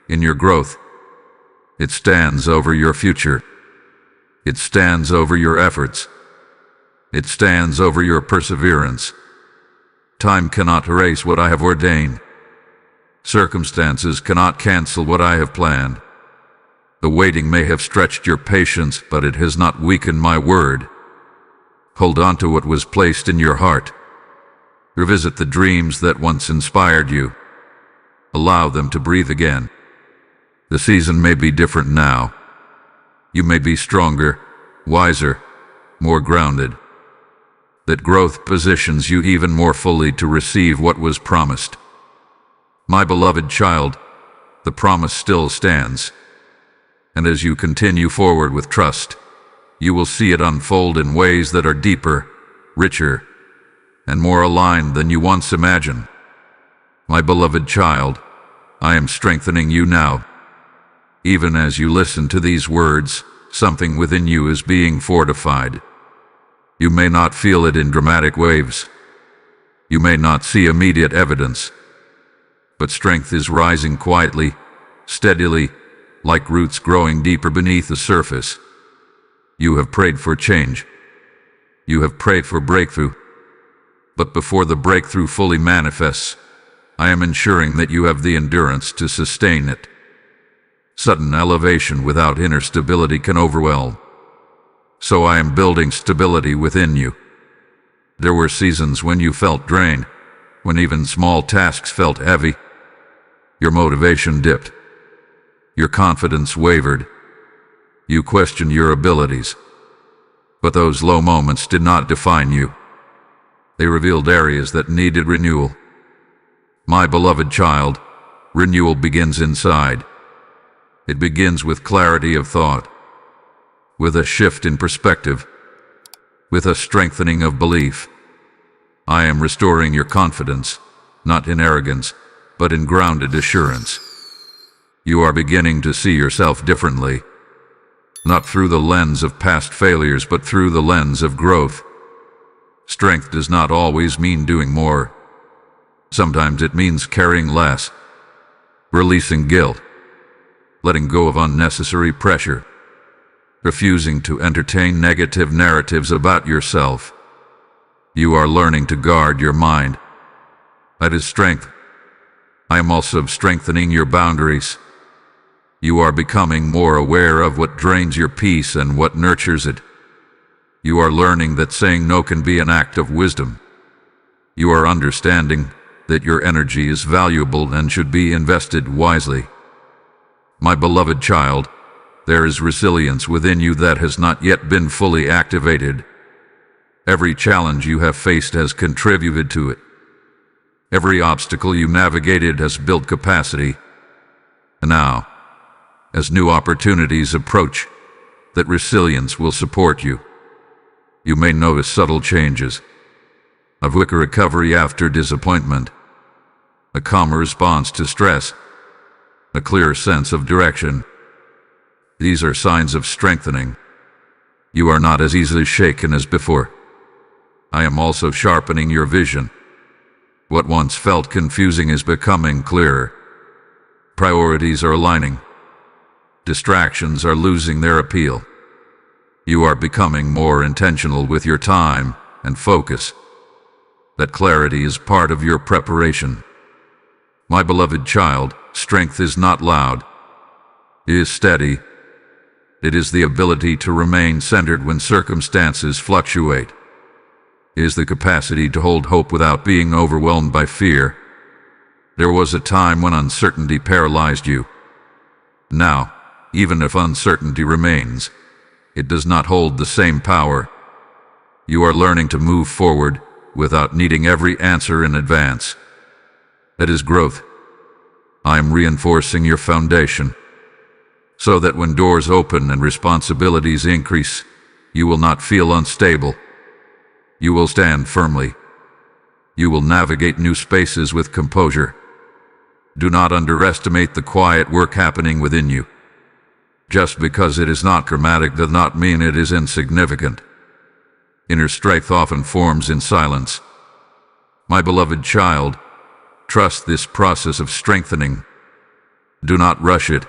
in your growth. It stands over your future. It stands over your efforts. It stands over your perseverance. Time cannot erase what I have ordained. Circumstances cannot cancel what I have planned. The waiting may have stretched your patience, but it has not weakened my word. Hold on to what was placed in your heart. Revisit the dreams that once inspired you. Allow them to breathe again. The season may be different now. You may be stronger, wiser, more grounded. That growth positions you even more fully to receive what was promised. My beloved child, the promise still stands. And as you continue forward with trust, you will see it unfold in ways that are deeper, richer, and more aligned than you once imagined. My beloved child, I am strengthening you now. Even as you listen to these words, something within you is being fortified. You may not feel it in dramatic waves. You may not see immediate evidence. But strength is rising quietly, steadily, like roots growing deeper beneath the surface. You have prayed for change. You have prayed for breakthrough. But before the breakthrough fully manifests, I am ensuring that you have the endurance to sustain it. Sudden elevation without inner stability can overwhelm. So I am building stability within you. There were seasons when you felt drained, when even small tasks felt heavy. Your motivation dipped. Your confidence wavered. You questioned your abilities. But those low moments did not define you. They revealed areas that needed renewal. My beloved child, renewal begins inside. It begins with clarity of thought, with a shift in perspective, with a strengthening of belief. I am restoring your confidence, not in arrogance, but in grounded assurance. You are beginning to see yourself differently, not through the lens of past failures, but through the lens of growth. Strength does not always mean doing more. Sometimes it means carrying less, releasing guilt, letting go of unnecessary pressure, refusing to entertain negative narratives about yourself. You are learning to guard your mind. That is strength. I am also strengthening your boundaries. You are becoming more aware of what drains your peace and what nurtures it. You are learning that saying no can be an act of wisdom. You are understanding that your energy is valuable and should be invested wisely. My beloved child, there is resilience within you that has not yet been fully activated. Every challenge you have faced has contributed to it. Every obstacle you navigated has built capacity. And now, as new opportunities approach, that resilience will support you. You may notice subtle changes, a quicker recovery after disappointment, a calmer response to stress, a clearer sense of direction. These are signs of strengthening. You are not as easily shaken as before. I am also sharpening your vision. What once felt confusing is becoming clearer. Priorities are aligning. Distractions are losing their appeal. You are becoming more intentional with your time and focus. That clarity is part of your preparation. My beloved child, strength is not loud. It is steady. It is the ability to remain centered when circumstances fluctuate. It is the capacity to hold hope without being overwhelmed by fear. There was a time when uncertainty paralyzed you. Now, even if uncertainty remains, it does not hold the same power. You are learning to move forward without needing every answer in advance. That is growth. I am reinforcing your foundation, so that when doors open and responsibilities increase, you will not feel unstable. You will stand firmly. You will navigate new spaces with composure. Do not underestimate the quiet work happening within you. Just because it is not dramatic does not mean it is insignificant. Inner strength often forms in silence. My beloved child, trust this process of strengthening. Do not rush it.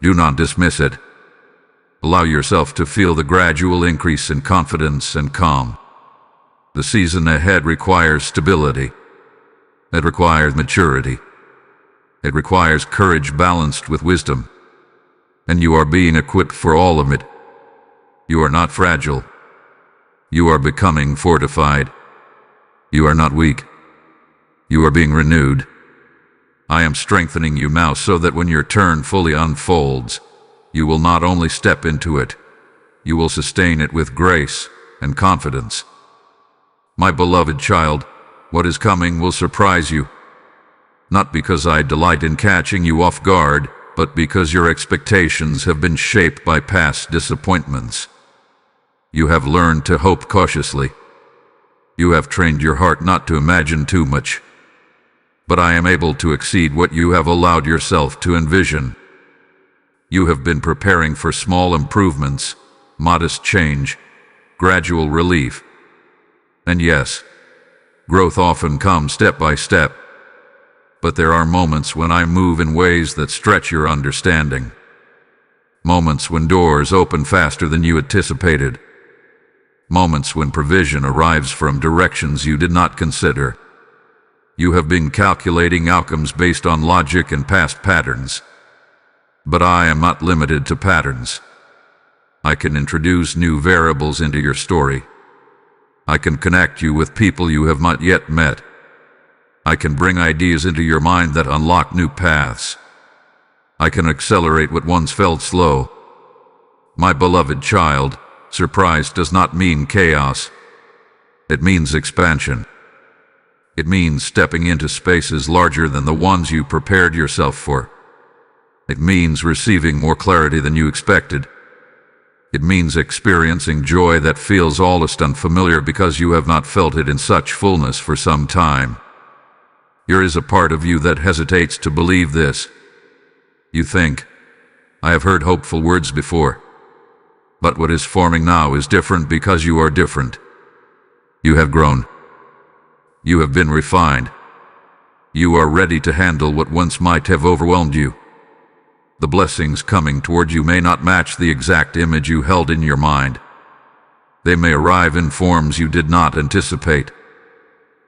Do not dismiss it. Allow yourself to feel the gradual increase in confidence and calm. The season ahead requires stability. It requires maturity. It requires courage balanced with wisdom. And you are being equipped for all of it. You are not fragile. You are becoming fortified. You are not weak. You are being renewed. I am strengthening you now so that when your turn fully unfolds, you will not only step into it, you will sustain it with grace and confidence. My beloved child, what is coming will surprise you. Not because I delight in catching you off guard, but because your expectations have been shaped by past disappointments. You have learned to hope cautiously. You have trained your heart not to imagine too much. But I am able to exceed what you have allowed yourself to envision. You have been preparing for small improvements, modest change, gradual relief. And yes, growth often comes step by step. But there are moments when I move in ways that stretch your understanding. Moments when doors open faster than you anticipated. Moments when provision arrives from directions you did not consider. You have been calculating outcomes based on logic and past patterns. But I am not limited to patterns. I can introduce new variables into your story. I can connect you with people you have not yet met. I can bring ideas into your mind that unlock new paths. I can accelerate what once felt slow. My beloved child, surprise does not mean chaos. It means expansion. It means stepping into spaces larger than the ones you prepared yourself for. It means receiving more clarity than you expected. It means experiencing joy that feels almost unfamiliar because you have not felt it in such fullness for some time. There is a part of you that hesitates to believe this. You think, I have heard hopeful words before. But what is forming now is different because you are different. You have grown. You have been refined. You are ready to handle what once might have overwhelmed you. The blessings coming toward you may not match the exact image you held in your mind. They may arrive in forms you did not anticipate.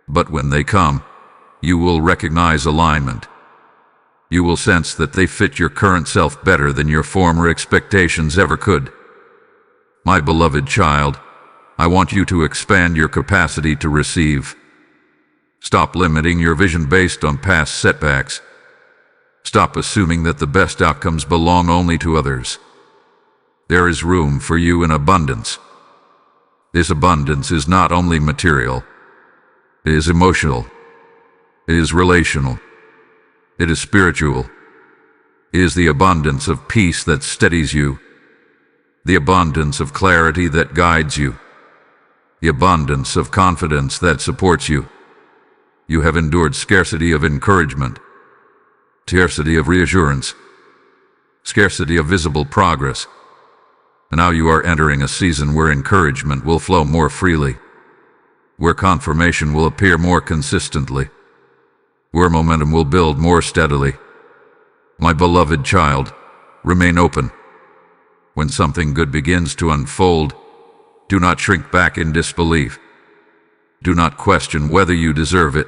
But when they come, you will recognize alignment. You will sense that they fit your current self better than your former expectations ever could. My beloved child, I want you to expand your capacity to receive. Stop limiting your vision based on past setbacks. Stop assuming that the best outcomes belong only to others. There is room for you in abundance. This abundance is not only material. It is emotional. It is relational. It is spiritual. It is the abundance of peace that steadies you. The abundance of clarity that guides you. The abundance of confidence that supports you. You have endured scarcity of encouragement, scarcity of reassurance, scarcity of visible progress. And now you are entering a season where encouragement will flow more freely, where confirmation will appear more consistently, where momentum will build more steadily. My beloved child, remain open. When something good begins to unfold, do not shrink back in disbelief. Do not question whether you deserve it.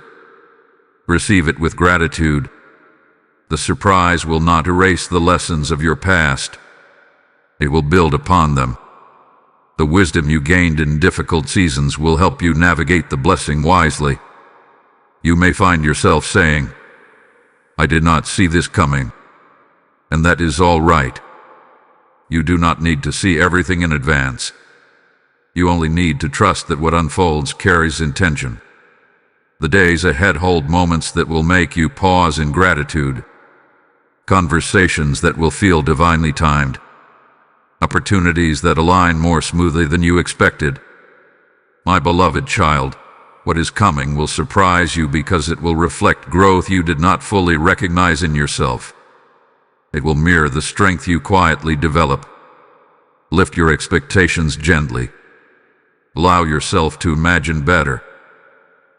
Receive it with gratitude. The surprise will not erase the lessons of your past. It will build upon them. The wisdom you gained in difficult seasons will help you navigate the blessing wisely. You may find yourself saying, I did not see this coming. And that is all right. You do not need to see everything in advance. You only need to trust that what unfolds carries intention. The days ahead hold moments that will make you pause in gratitude. Conversations that will feel divinely timed. Opportunities that align more smoothly than you expected. My beloved child, what is coming will surprise you because it will reflect growth you did not fully recognize in yourself. It will mirror the strength you quietly develop. Lift your expectations gently. Allow yourself to imagine better.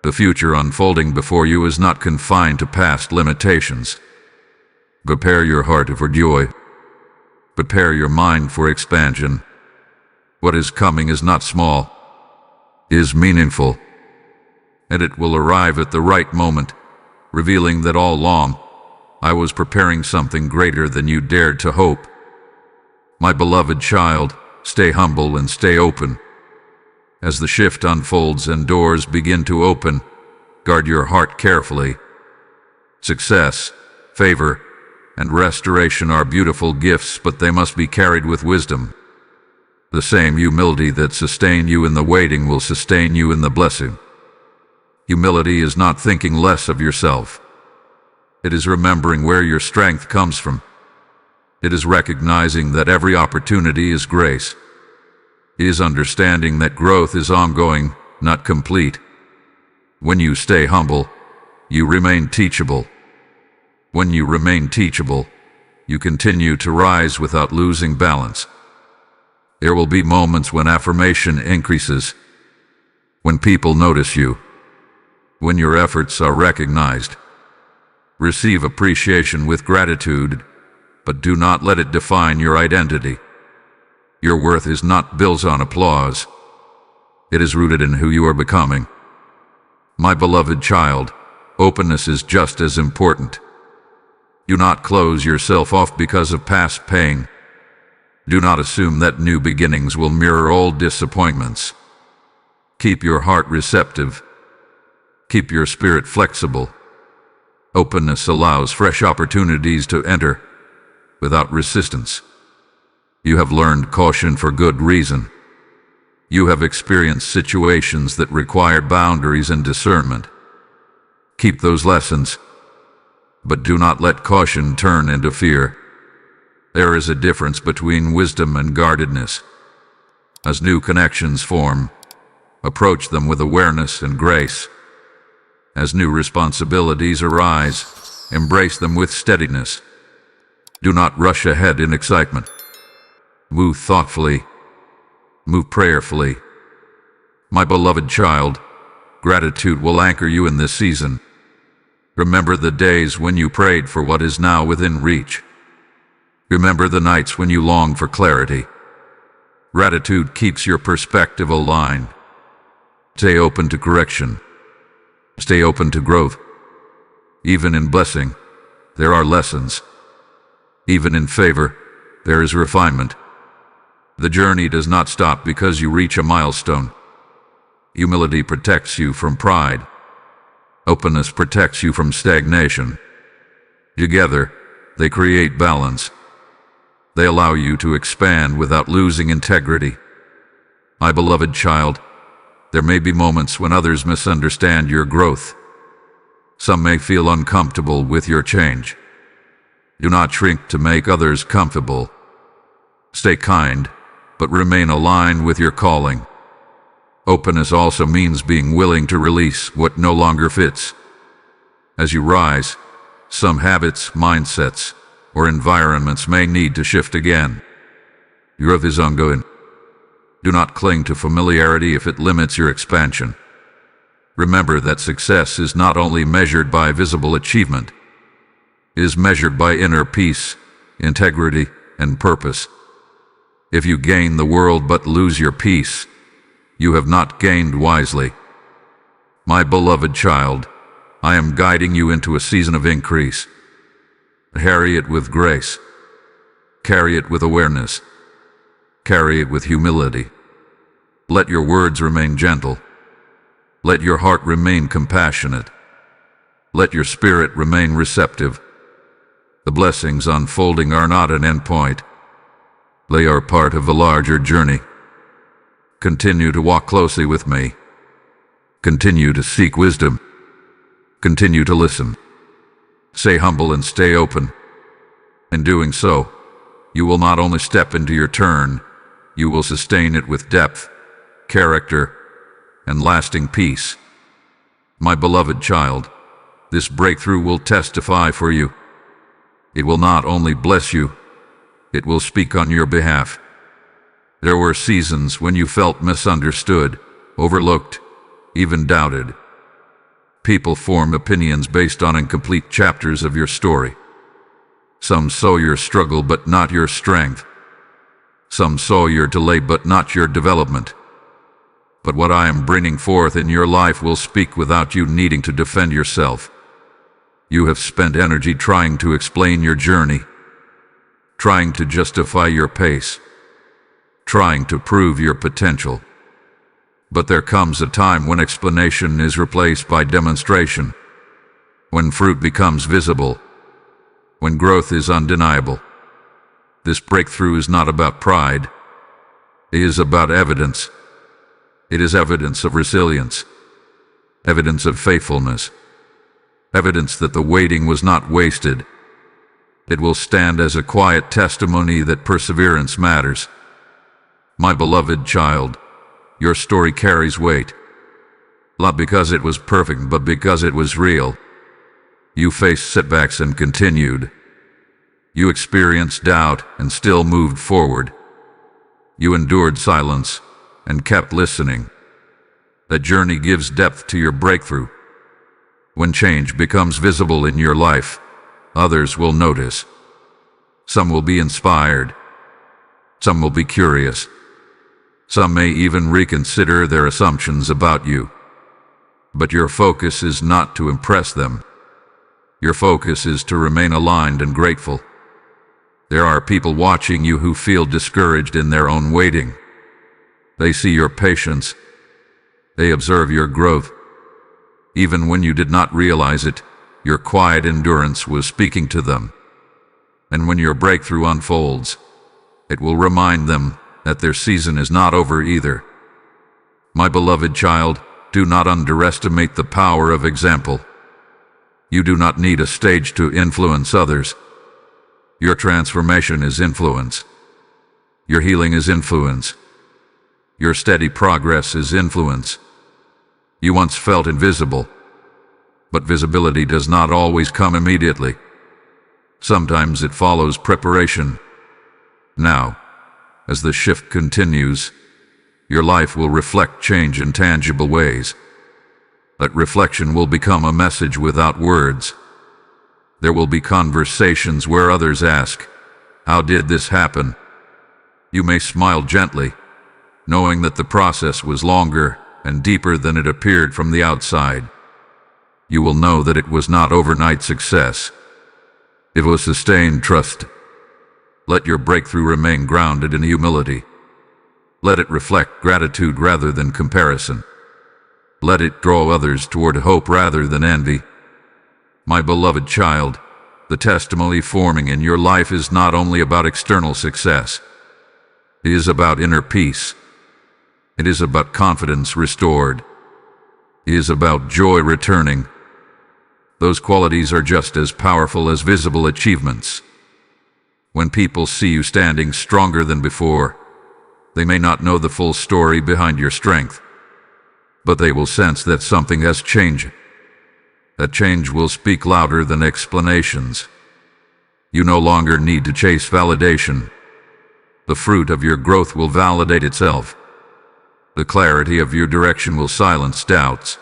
The future unfolding before you is not confined to past limitations. Prepare your heart for joy. Prepare your mind for expansion. What is coming is not small. It is meaningful. And it will arrive at the right moment, revealing that all along, I was preparing something greater than you dared to hope. My beloved child, stay humble and stay open. As the shift unfolds and doors begin to open, guard your heart carefully. Success, favor, and restoration are beautiful gifts, but they must be carried with wisdom. The same humility that sustained you in the waiting will sustain you in the blessing. Humility is not thinking less of yourself. It is remembering where your strength comes from. It is recognizing that every opportunity is grace. It is understanding that growth is ongoing, not complete. When you stay humble, you remain teachable. When you remain teachable, you continue to rise without losing balance. There will be moments when affirmation increases, when people notice you, when your efforts are recognized. Receive appreciation with gratitude, but do not let it define your identity. Your worth is not built on applause. It is rooted in who you are becoming. My beloved child, openness is just as important. Do not close yourself off because of past pain. Do not assume that new beginnings will mirror old disappointments. Keep your heart receptive. Keep your spirit flexible. Openness allows fresh opportunities to enter without resistance. You have learned caution for good reason. You have experienced situations that required boundaries and discernment. Keep those lessons, but do not let caution turn into fear. There is a difference between wisdom and guardedness. As new connections form, approach them with awareness and grace. As new responsibilities arise, embrace them with steadiness. Do not rush ahead in excitement. Move thoughtfully. Move prayerfully. My beloved child, gratitude will anchor you in this season. Remember the days when you prayed for what is now within reach. Remember the nights when you longed for clarity. Gratitude keeps your perspective aligned. Stay open to correction. Stay open to growth. Even in blessing, there are lessons. Even in favor, there is refinement. The journey does not stop because you reach a milestone. Humility protects you from pride. Openness protects you from stagnation. Together, they create balance. They allow you to expand without losing integrity. My beloved child, there may be moments when others misunderstand your growth. Some may feel uncomfortable with your change. Do not shrink to make others comfortable. Stay kind, but remain aligned with your calling. Openness also means being willing to release what no longer fits. As you rise, some habits, mindsets, or environments may need to shift again. Growth is ongoing. Do not cling to familiarity if it limits your expansion. Remember that success is not only measured by visible achievement, it is measured by inner peace, integrity, and purpose. If you gain the world but lose your peace, you have not gained wisely. My beloved child, I am guiding you into a season of increase. Carry it with grace. Carry it with awareness. Carry it with humility. Let your words remain gentle. Let your heart remain compassionate. Let your spirit remain receptive. The blessings unfolding are not an endpoint. They are part of a larger journey. Continue to walk closely with me. Continue to seek wisdom. Continue to listen. Stay humble and stay open. In doing so, you will not only step into your turn, you will sustain it with depth, character, and lasting peace. My beloved child, this breakthrough will testify for you. It will not only bless you, it will speak on your behalf. There were seasons when you felt misunderstood, overlooked, even doubted. People form opinions based on incomplete chapters of your story. Some saw your struggle but not your strength. Some saw your delay but not your development. But what I am bringing forth in your life will speak without you needing to defend yourself. You have spent energy trying to explain your journey, trying to justify your pace, trying to prove your potential. But there comes a time when explanation is replaced by demonstration, when fruit becomes visible, when growth is undeniable. This breakthrough is not about pride. It is about evidence. It is evidence of resilience, evidence of faithfulness, evidence that the waiting was not wasted. It will stand as a quiet testimony that perseverance matters. My beloved child, your story carries weight, not because it was perfect, but because it was real. You faced setbacks and continued. You experienced doubt and still moved forward. You endured silence and kept listening. That journey gives depth to your breakthrough. When change becomes visible in your life, others will notice. Some will be inspired. Some will be curious. Some may even reconsider their assumptions about you. But your focus is not to impress them. Your focus is to remain aligned and grateful. There are people watching you who feel discouraged in their own waiting. They see your patience. They observe your growth. Even when you did not realize it, your quiet endurance was speaking to them. And when your breakthrough unfolds, it will remind them that their season is not over either. My beloved child, do not underestimate the power of example. You do not need a stage to influence others. Your transformation is influence. Your healing is influence. Your steady progress is influence. You once felt invisible, but visibility does not always come immediately. Sometimes it follows preparation. Now, as the shift continues, your life will reflect change in tangible ways. That reflection will become a message without words. There will be conversations where others ask, "How did this happen?" You may smile gently, knowing that the process was longer and deeper than it appeared from the outside. You will know that it was not overnight success. It was sustained trust. Let your breakthrough remain grounded in humility. Let it reflect gratitude rather than comparison. Let it draw others toward hope rather than envy. My beloved child, the testimony forming in your life is not only about external success. It is about inner peace. It is about confidence restored. It is about joy returning. Those qualities are just as powerful as visible achievements. When people see you standing stronger than before, they may not know the full story behind your strength, but they will sense that something has changed. That change will speak louder than explanations. You no longer need to chase validation. The fruit of your growth will validate itself. The clarity of your direction will silence doubts.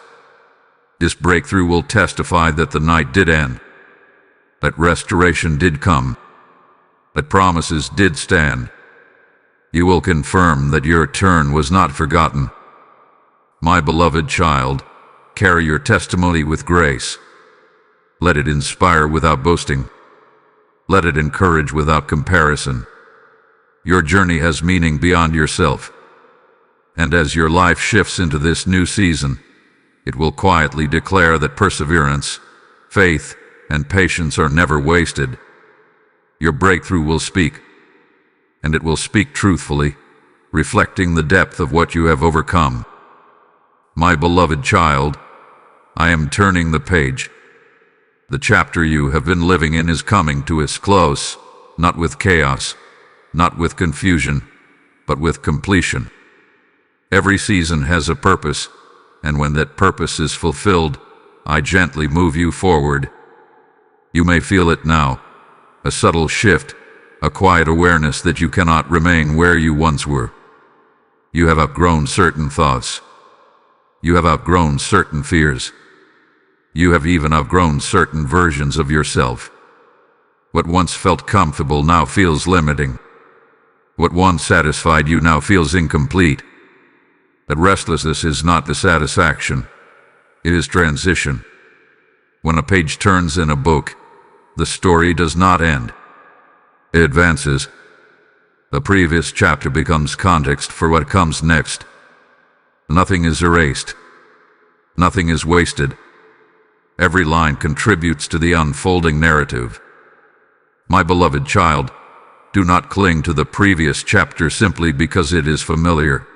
This breakthrough will testify that the night did end, that restoration did come, that promises did stand. You will confirm that your turn was not forgotten. My beloved child, carry your testimony with grace. Let it inspire without boasting. Let it encourage without comparison. Your journey has meaning beyond yourself. And as your life shifts into this new season, it will quietly declare that perseverance, faith, and patience are never wasted. Your breakthrough will speak, and it will speak truthfully, reflecting the depth of what you have overcome. My beloved child, I am turning the page. The chapter you have been living in is coming to its close, not with chaos, not with confusion, but with completion. Every season has a purpose, and when that purpose is fulfilled, I gently move you forward. You may feel it now, a subtle shift, a quiet awareness that you cannot remain where you once were. You have outgrown certain thoughts. You have outgrown certain fears. You have even outgrown certain versions of yourself. What once felt comfortable now feels limiting. What once satisfied you now feels incomplete. That restlessness is not dissatisfaction. It is transition. When a page turns in a book, the story does not end. It advances. The previous chapter becomes context for what comes next. Nothing is erased. Nothing is wasted. Every line contributes to the unfolding narrative. My beloved child, do not cling to the previous chapter simply because it is familiar.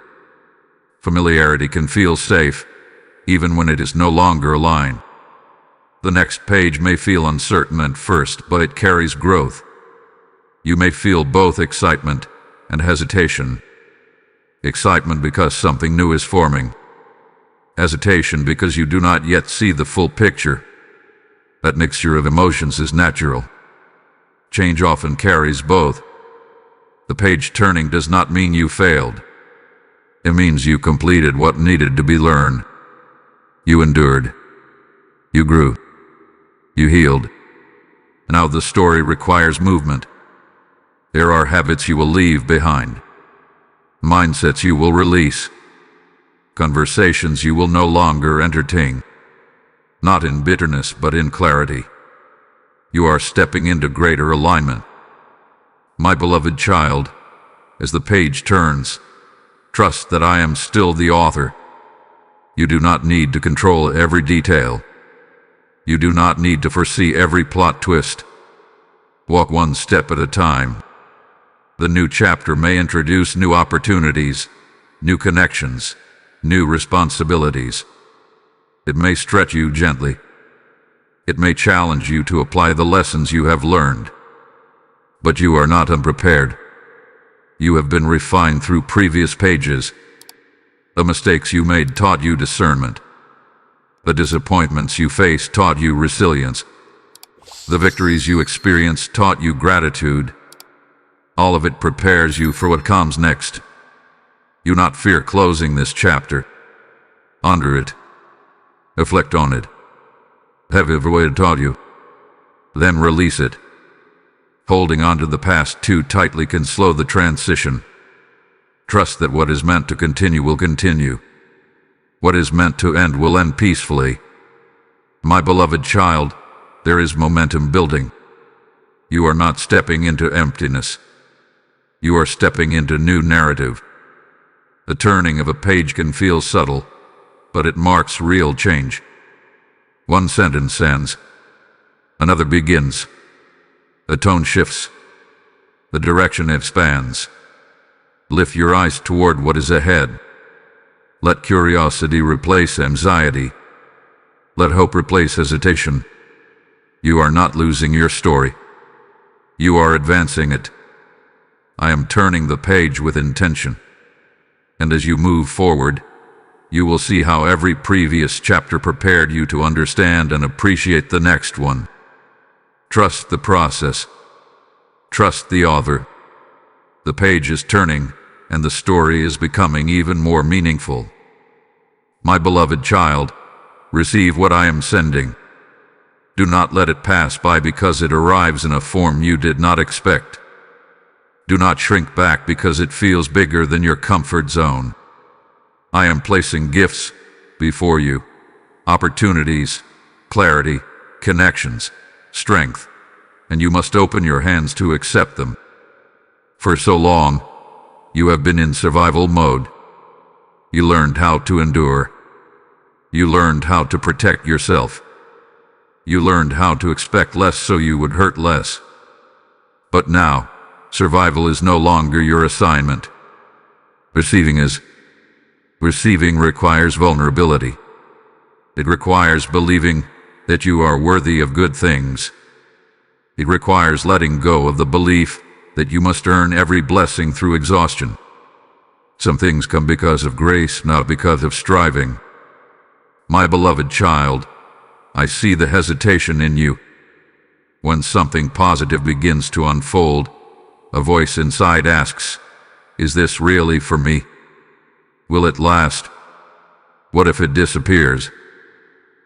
Familiarity can feel safe, even when it is no longer a line. The next page may feel uncertain at first, but it carries growth. You may feel both excitement and hesitation. Excitement because something new is forming. Hesitation because you do not yet see the full picture. That mixture of emotions is natural. Change often carries both. The page turning does not mean you failed. It means you completed what needed to be learned. You endured. You grew. You healed. Now the story requires movement. There are habits you will leave behind. Mindsets you will release. Conversations you will no longer entertain. Not in bitterness, but in clarity. You are stepping into greater alignment. My beloved child, as the page turns, trust that I am still the author. You do not need to control every detail. You do not need to foresee every plot twist. Walk one step at a time. The new chapter may introduce new opportunities, new connections, new responsibilities. It may stretch you gently. It may challenge you to apply the lessons you have learned. But you are not unprepared. You have been refined through previous pages. The mistakes you made taught you discernment. The disappointments you faced taught you resilience. The victories you experienced taught you gratitude. All of it prepares you for what comes next. You not fear closing this chapter. Ponder it. Reflect on it. Have ever what it taught you? Then release it. Holding on to the past too tightly can slow the transition. Trust that what is meant to continue will continue. What is meant to end will end peacefully. My beloved child, there is momentum building. You are not stepping into emptiness. You are stepping into new narrative. The turning of a page can feel subtle, but it marks real change. One sentence ends. Another begins. The tone shifts. The direction expands. Lift your eyes toward what is ahead. Let curiosity replace anxiety. Let hope replace hesitation. You are not losing your story. You are advancing it. I am turning the page with intention. And as you move forward, you will see how every previous chapter prepared you to understand and appreciate the next one. Trust the process. Trust the author. The page is turning, and the story is becoming even more meaningful. My beloved child, receive what I am sending. Do not let it pass by because it arrives in a form you did not expect. Do not shrink back because it feels bigger than your comfort zone. I am placing gifts before you, opportunities, clarity, connections, strength, and you must open your hands to accept them. For so long, you have been in survival mode. You learned how to endure. You learned how to protect yourself. You learned how to expect less so you would hurt less. But now, survival is no longer your assignment. Receiving is. Receiving requires vulnerability. It requires believing that you are worthy of good things. It requires letting go of the belief that you must earn every blessing through exhaustion. Some things come because of grace, not because of striving. My beloved child, I see the hesitation in you. When something positive begins to unfold, a voice inside asks, "Is this really for me? Will it last? What if it disappears?"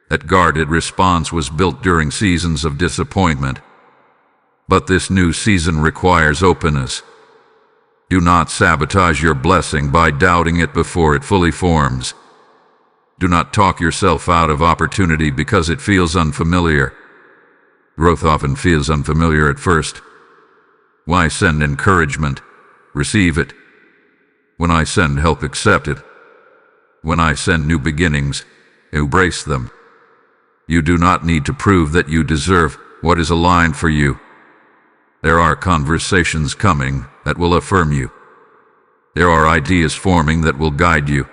That guarded response was built during seasons of disappointment. But this new season requires openness. Do not sabotage your blessing by doubting it before it fully forms. Do not talk yourself out of opportunity because it feels unfamiliar. Growth often feels unfamiliar at first. When I send encouragement, receive it. When I send help, accept it. When I send new beginnings, embrace them. You do not need to prove that you deserve what is aligned for you. There are conversations coming that will affirm you. There are ideas forming that will guide you.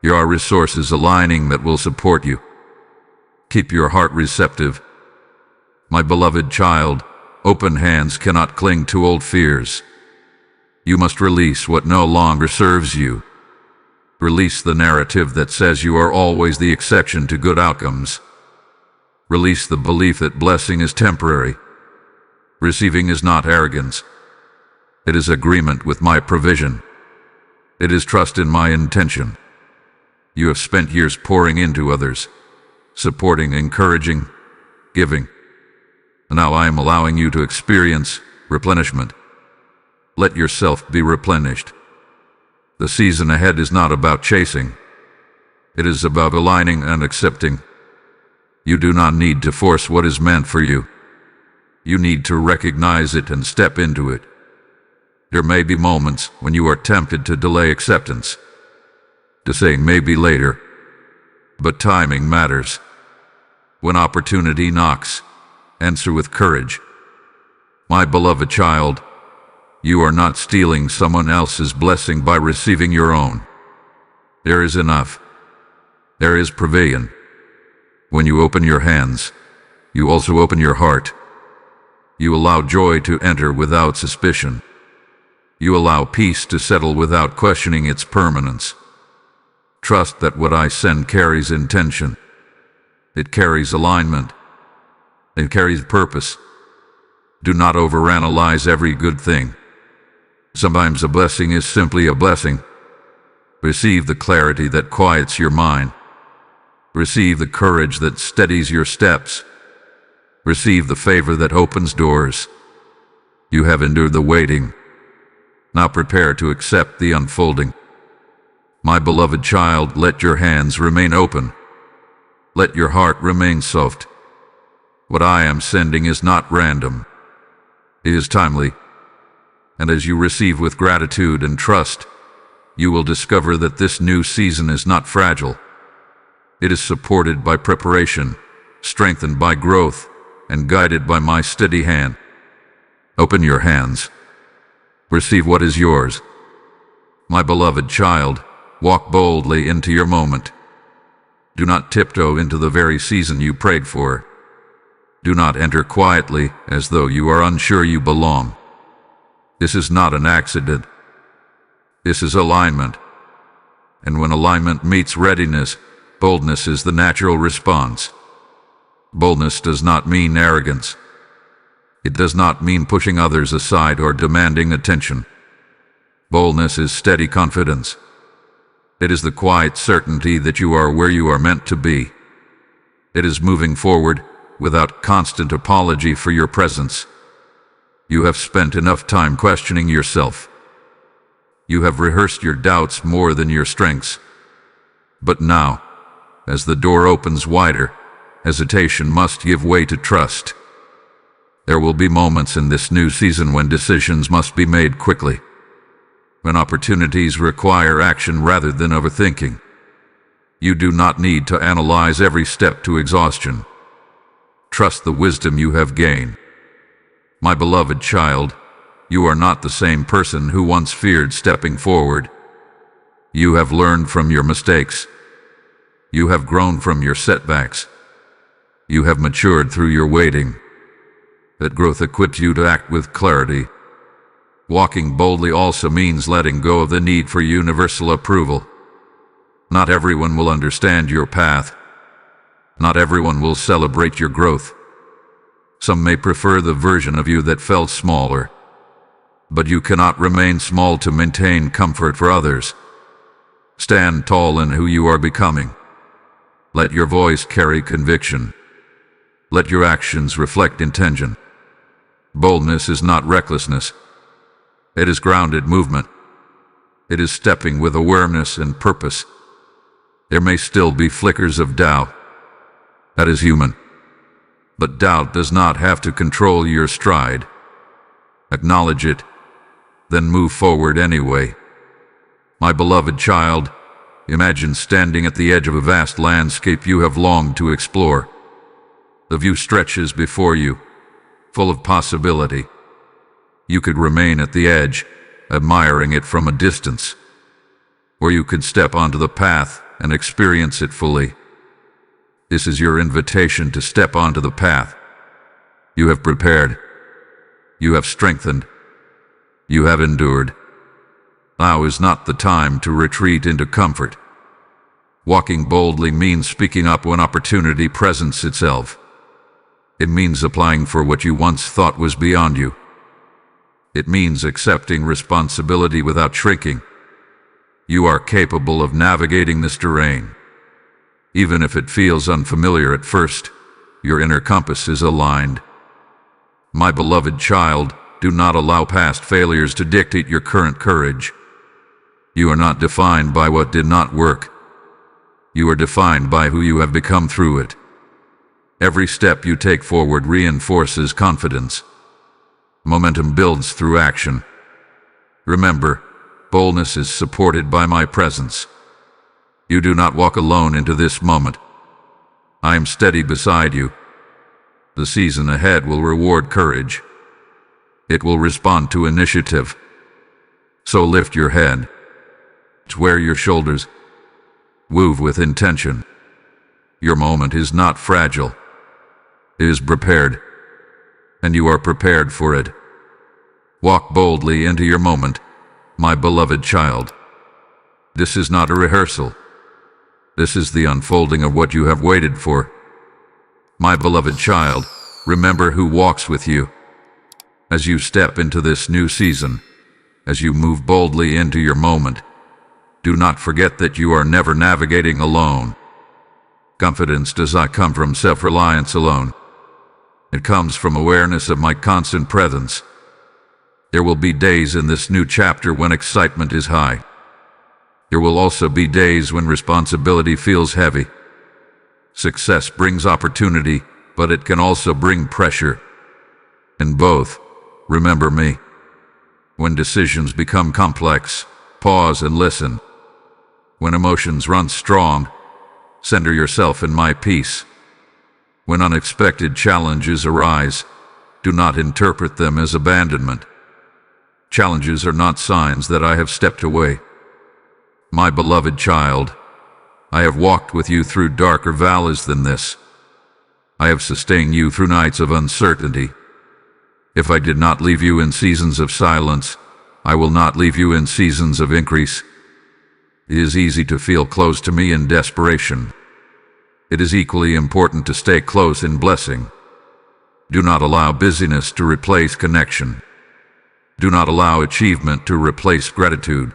There are resources aligning that will support you. Keep your heart receptive. My beloved child, open hands cannot cling to old fears. You must release what no longer serves you. Release the narrative that says you are always the exception to good outcomes. Release the belief that blessing is temporary. Receiving is not arrogance. It is agreement with my provision. It is trust in my intention. You have spent years pouring into others, supporting, encouraging, giving. Now I am allowing you to experience replenishment. Let yourself be replenished. The season ahead is not about chasing. It is about aligning and accepting. You do not need to force what is meant for you. You need to recognize it and step into it. There may be moments when you are tempted to delay acceptance, to say maybe later, but timing matters. When opportunity knocks, answer with courage. My beloved child, you are not stealing someone else's blessing by receiving your own. There is enough. There is provision. When you open your hands, you also open your heart. You allow joy to enter without suspicion. You allow peace to settle without questioning its permanence. Trust that what I send carries intention. It carries alignment. It carries purpose. Do not overanalyze every good thing. Sometimes a blessing is simply a blessing. Receive the clarity that quiets your mind. Receive the courage that steadies your steps. Receive the favor that opens doors. You have endured the waiting. Now prepare to accept the unfolding. My beloved child, let your hands remain open. Let your heart remain soft. What I am sending is not random. It is timely. And as you receive with gratitude and trust, you will discover that this new season is not fragile. It is supported by preparation, strengthened by growth, and guided by my steady hand. Open your hands. Receive what is yours. My beloved child, walk boldly into your moment. Do not tiptoe into the very season you prayed for. Do not enter quietly as though you are unsure you belong. This is not an accident. This is alignment. And when alignment meets readiness, boldness is the natural response. Boldness does not mean arrogance. It does not mean pushing others aside or demanding attention. Boldness is steady confidence. It is the quiet certainty that you are where you are meant to be. It is moving forward without constant apology for your presence. You have spent enough time questioning yourself. You have rehearsed your doubts more than your strengths. But now, as the door opens wider, hesitation must give way to trust. There will be moments in this new season when decisions must be made quickly, when opportunities require action rather than overthinking. You do not need to analyze every step to exhaustion. Trust the wisdom you have gained. My beloved child, you are not the same person who once feared stepping forward. You have learned from your mistakes. You have grown from your setbacks. You have matured through your waiting. That growth equips you to act with clarity. Walking boldly also means letting go of the need for universal approval. Not everyone will understand your path. Not everyone will celebrate your growth. Some may prefer the version of you that felt smaller. But you cannot remain small to maintain comfort for others. Stand tall in who you are becoming. Let your voice carry conviction. Let your actions reflect intention. Boldness is not recklessness. It is grounded movement. It is stepping with awareness and purpose. There may still be flickers of doubt. That is human. But doubt does not have to control your stride. Acknowledge it, then move forward anyway. My beloved child, imagine standing at the edge of a vast landscape you have longed to explore. The view stretches before you, full of possibility. You could remain at the edge, admiring it from a distance, or you could step onto the path and experience it fully. This is your invitation to step onto the path. You have prepared. You have strengthened. You have endured. Now is not the time to retreat into comfort. Walking boldly means speaking up when opportunity presents itself. It means applying for what you once thought was beyond you. It means accepting responsibility without shrinking. You are capable of navigating this terrain. Even if it feels unfamiliar at first, your inner compass is aligned. My beloved child, do not allow past failures to dictate your current courage. You are not defined by what did not work. You are defined by who you have become through it. Every step you take forward reinforces confidence. Momentum builds through action. Remember, boldness is supported by my presence. You do not walk alone into this moment. I am steady beside you. The season ahead will reward courage. It will respond to initiative. So lift your head. Square your shoulders. Move with intention. Your moment is not fragile. It is prepared. And you are prepared for it. Walk boldly into your moment, my beloved child. This is not a rehearsal. This is the unfolding of what you have waited for. My beloved child, remember who walks with you. As you step into this new season, as you move boldly into your moment, do not forget that you are never navigating alone. Confidence does not come from self-reliance alone. It comes from awareness of my constant presence. There will be days in this new chapter when excitement is high. There will also be days when responsibility feels heavy. Success brings opportunity, but it can also bring pressure. In both, remember me. When decisions become complex, pause and listen. When emotions run strong, center yourself in my peace. When unexpected challenges arise, do not interpret them as abandonment. Challenges are not signs that I have stepped away. My beloved child, I have walked with you through darker valleys than this. I have sustained you through nights of uncertainty. If I did not leave you in seasons of silence, I will not leave you in seasons of increase. It is easy to feel close to me in desperation. It is equally important to stay close in blessing. Do not allow busyness to replace connection. Do not allow achievement to replace gratitude.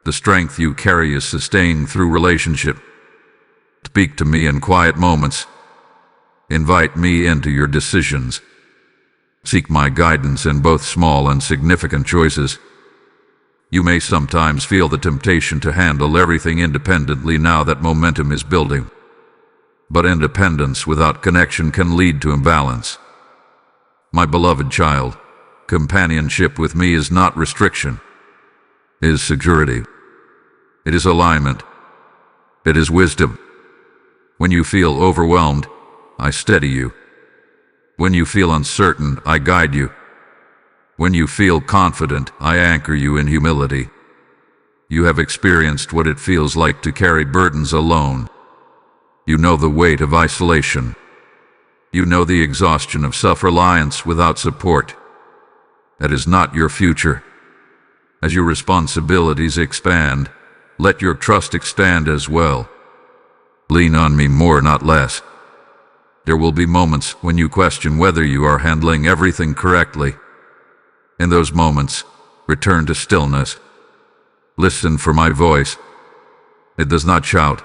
The strength you carry is sustained through relationship. Speak to me in quiet moments. Invite me into your decisions. Seek my guidance in both small and significant choices. You may sometimes feel the temptation to handle everything independently now that momentum is building. But independence without connection can lead to imbalance. My beloved child, companionship with me is not restriction. It is security. It is alignment. It is wisdom. When you feel overwhelmed, I steady you. When you feel uncertain, I guide you. When you feel confident, I anchor you in humility. You have experienced what it feels like to carry burdens alone. You know the weight of isolation. You know the exhaustion of self-reliance without support. That is not your future. As your responsibilities expand, let your trust expand as well. Lean on me more, not less. There will be moments when you question whether you are handling everything correctly. In those moments, return to stillness. Listen for my voice. It does not shout.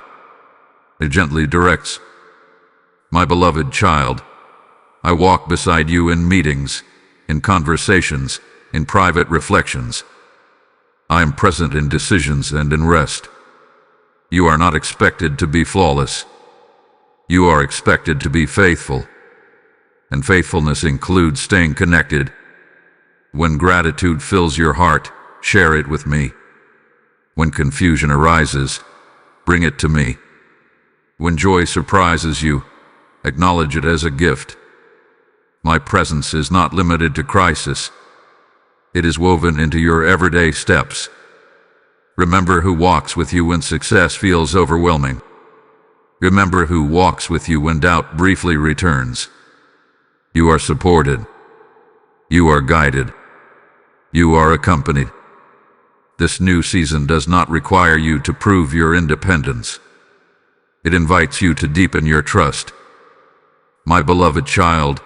It gently directs. My beloved child, I walk beside you in meetings, in conversations, in private reflections. I am present in decisions and in rest. You are not expected to be flawless. You are expected to be faithful. And faithfulness includes staying connected. When gratitude fills your heart, share it with me. When confusion arises, bring it to me. When joy surprises you, acknowledge it as a gift. My presence is not limited to crisis. It is woven into your everyday steps. Remember who walks with you when success feels overwhelming. Remember who walks with you when doubt briefly returns. You are supported. You are guided. You are accompanied. This new season does not require you to prove your independence. It invites you to deepen your trust. My beloved child,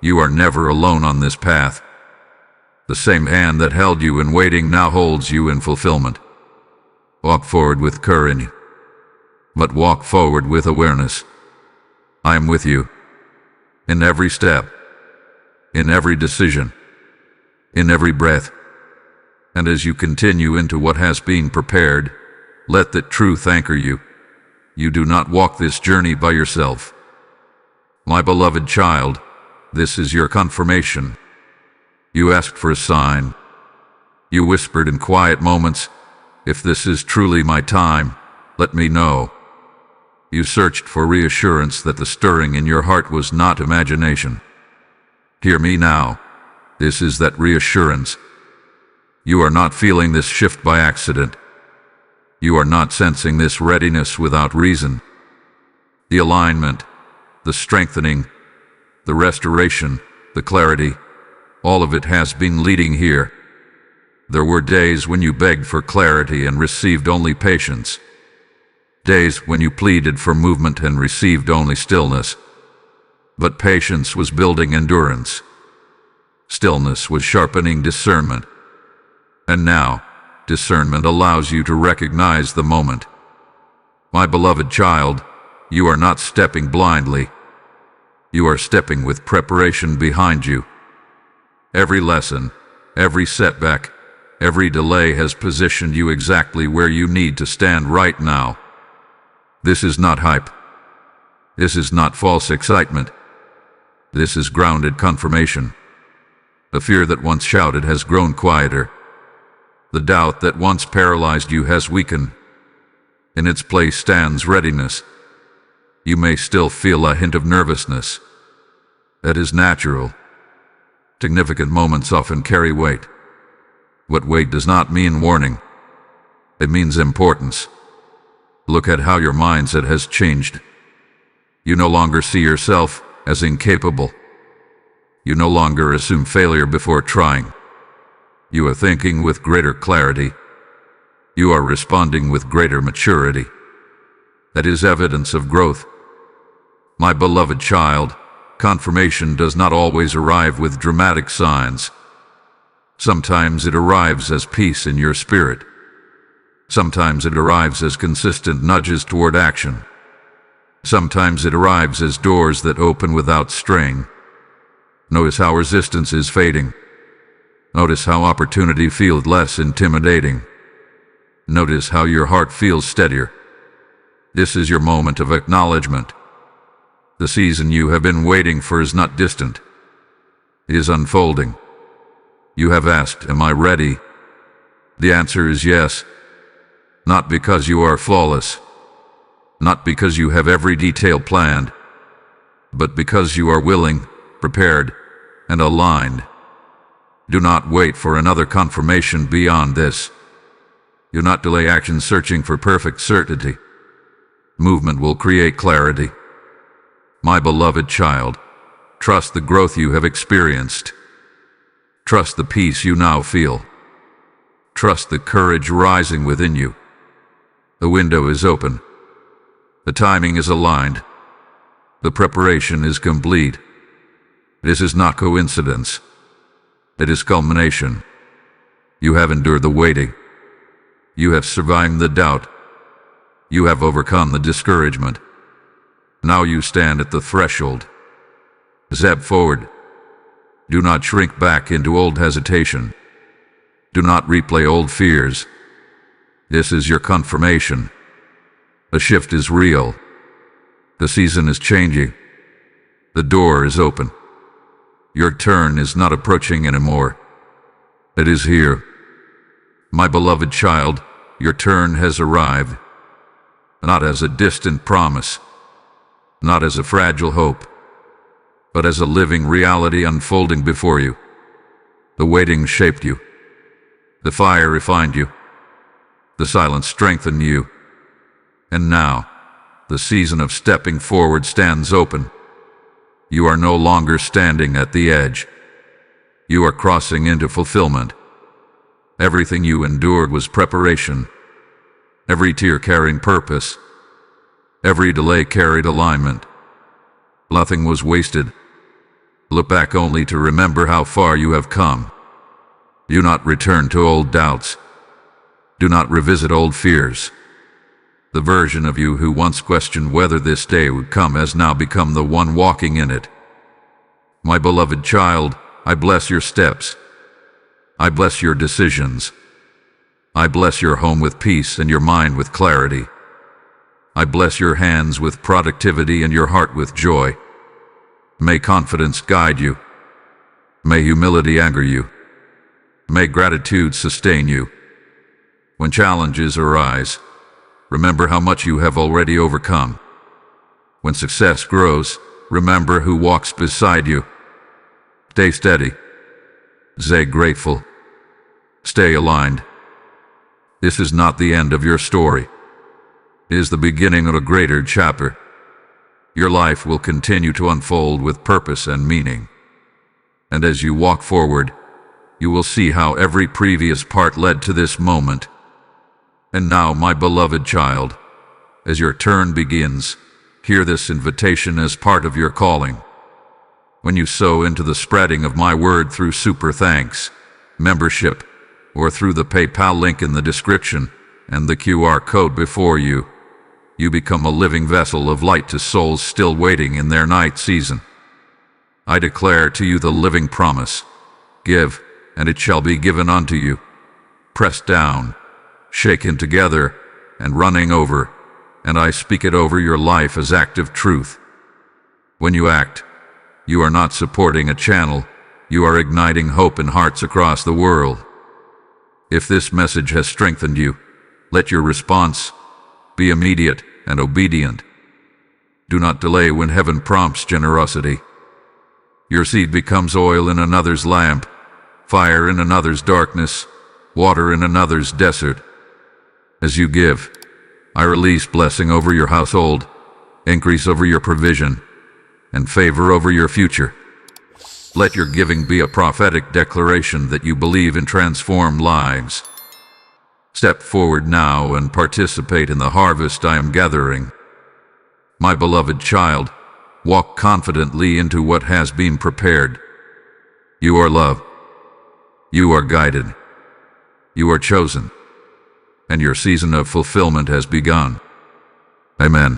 you are never alone on this path. The same hand that held you in waiting now holds you in fulfillment. Walk forward with courage, but walk forward with awareness. I am with you. In every step, in every decision, in every breath. And as you continue into what has been prepared, let that truth anchor you. You do not walk this journey by yourself. My beloved child, this is your confirmation. You asked for a sign. You whispered in quiet moments, "If this is truly my time, let me know." You searched for reassurance that the stirring in your heart was not imagination. Hear me now. This is that reassurance. You are not feeling this shift by accident. You are not sensing this readiness without reason. The alignment, the strengthening, the restoration, the clarity, all of it has been leading here. There were days when you begged for clarity and received only patience. Days when you pleaded for movement and received only stillness. But patience was building endurance. Stillness was sharpening discernment. And now, discernment allows you to recognize the moment. My beloved child, you are not stepping blindly. You are stepping with preparation behind you. Every lesson, every setback, every delay has positioned you exactly where you need to stand right now. This is not hype. This is not false excitement. This is grounded confirmation. The fear that once shouted has grown quieter. The doubt that once paralyzed you has weakened. In its place stands readiness. You may still feel a hint of nervousness. That is natural. Significant moments often carry weight. But weight does not mean warning. It means importance. Look at how your mindset has changed. You no longer see yourself as incapable. You no longer assume failure before trying. You are thinking with greater clarity. You are responding with greater maturity. That is evidence of growth. My beloved child, confirmation does not always arrive with dramatic signs. Sometimes it arrives as peace in your spirit. Sometimes it arrives as consistent nudges toward action. Sometimes it arrives as doors that open without strain. Notice how resistance is fading. Notice how opportunity feels less intimidating. Notice how your heart feels steadier. This is your moment of acknowledgement. The season you have been waiting for is not distant. It is unfolding. You have asked, "Am I ready?" The answer is yes. Not because you are flawless. Not because you have every detail planned. But because you are willing, prepared, and aligned. Do not wait for another confirmation beyond this. Do not delay action searching for perfect certainty. Movement will create clarity. My beloved child, trust the growth you have experienced. Trust the peace you now feel. Trust the courage rising within you. The window is open. The timing is aligned. The preparation is complete. This is not coincidence. It is culmination. You have endured the waiting. You have survived the doubt. You have overcome the discouragement. Now you stand at the threshold. Step forward. Do not shrink back into old hesitation. Do not replay old fears. This is your confirmation. The shift is real. The season is changing. The door is open. Your turn is not approaching anymore. It is here. My beloved child, your turn has arrived. Not as a distant promise. Not as a fragile hope. But as a living reality unfolding before you. The waiting shaped you. The fire refined you. The silence strengthened you. And now, the season of stepping forward stands open. You are no longer standing at the edge. You are crossing into fulfillment. Everything you endured was preparation. Every tear carrying purpose. Every delay carried alignment. Nothing was wasted. Look back only to remember how far you have come. Do not return to old doubts. Do not revisit old fears. The version of you who once questioned whether this day would come has now become the one walking in it. My beloved child, I bless your steps. I bless your decisions. I bless your home with peace and your mind with clarity. I bless your hands with productivity and your heart with joy. May confidence guide you. May humility anchor you. May gratitude sustain you. When challenges arise, remember how much you have already overcome. When success grows, remember who walks beside you. Stay steady. Stay grateful. Stay aligned. This is not the end of your story. It is the beginning of a greater chapter. Your life will continue to unfold with purpose and meaning. And as you walk forward, you will see how every previous part led to this moment. And now, my beloved child, as your turn begins, hear this invitation as part of your calling. When you sow into the spreading of my word through Super Thanks, membership, or through the PayPal link in the description and the QR code before you, you become a living vessel of light to souls still waiting in their night season. I declare to you the living promise: give, and it shall be given unto you. Pressed down, shaken together, and running over, and I speak it over your life as active truth. When you act, you are not supporting a channel, you are igniting hope in hearts across the world. If this message has strengthened you, let your response be immediate and obedient. Do not delay when heaven prompts generosity. Your seed becomes oil in another's lamp, fire in another's darkness, water in another's desert. As you give, I release blessing over your household, increase over your provision, and favor over your future. Let your giving be a prophetic declaration that you believe in transformed lives. Step forward now and participate in the harvest I am gathering. My beloved child, walk confidently into what has been prepared. You are loved. You are guided. You are chosen. And your season of fulfillment has begun. Amen.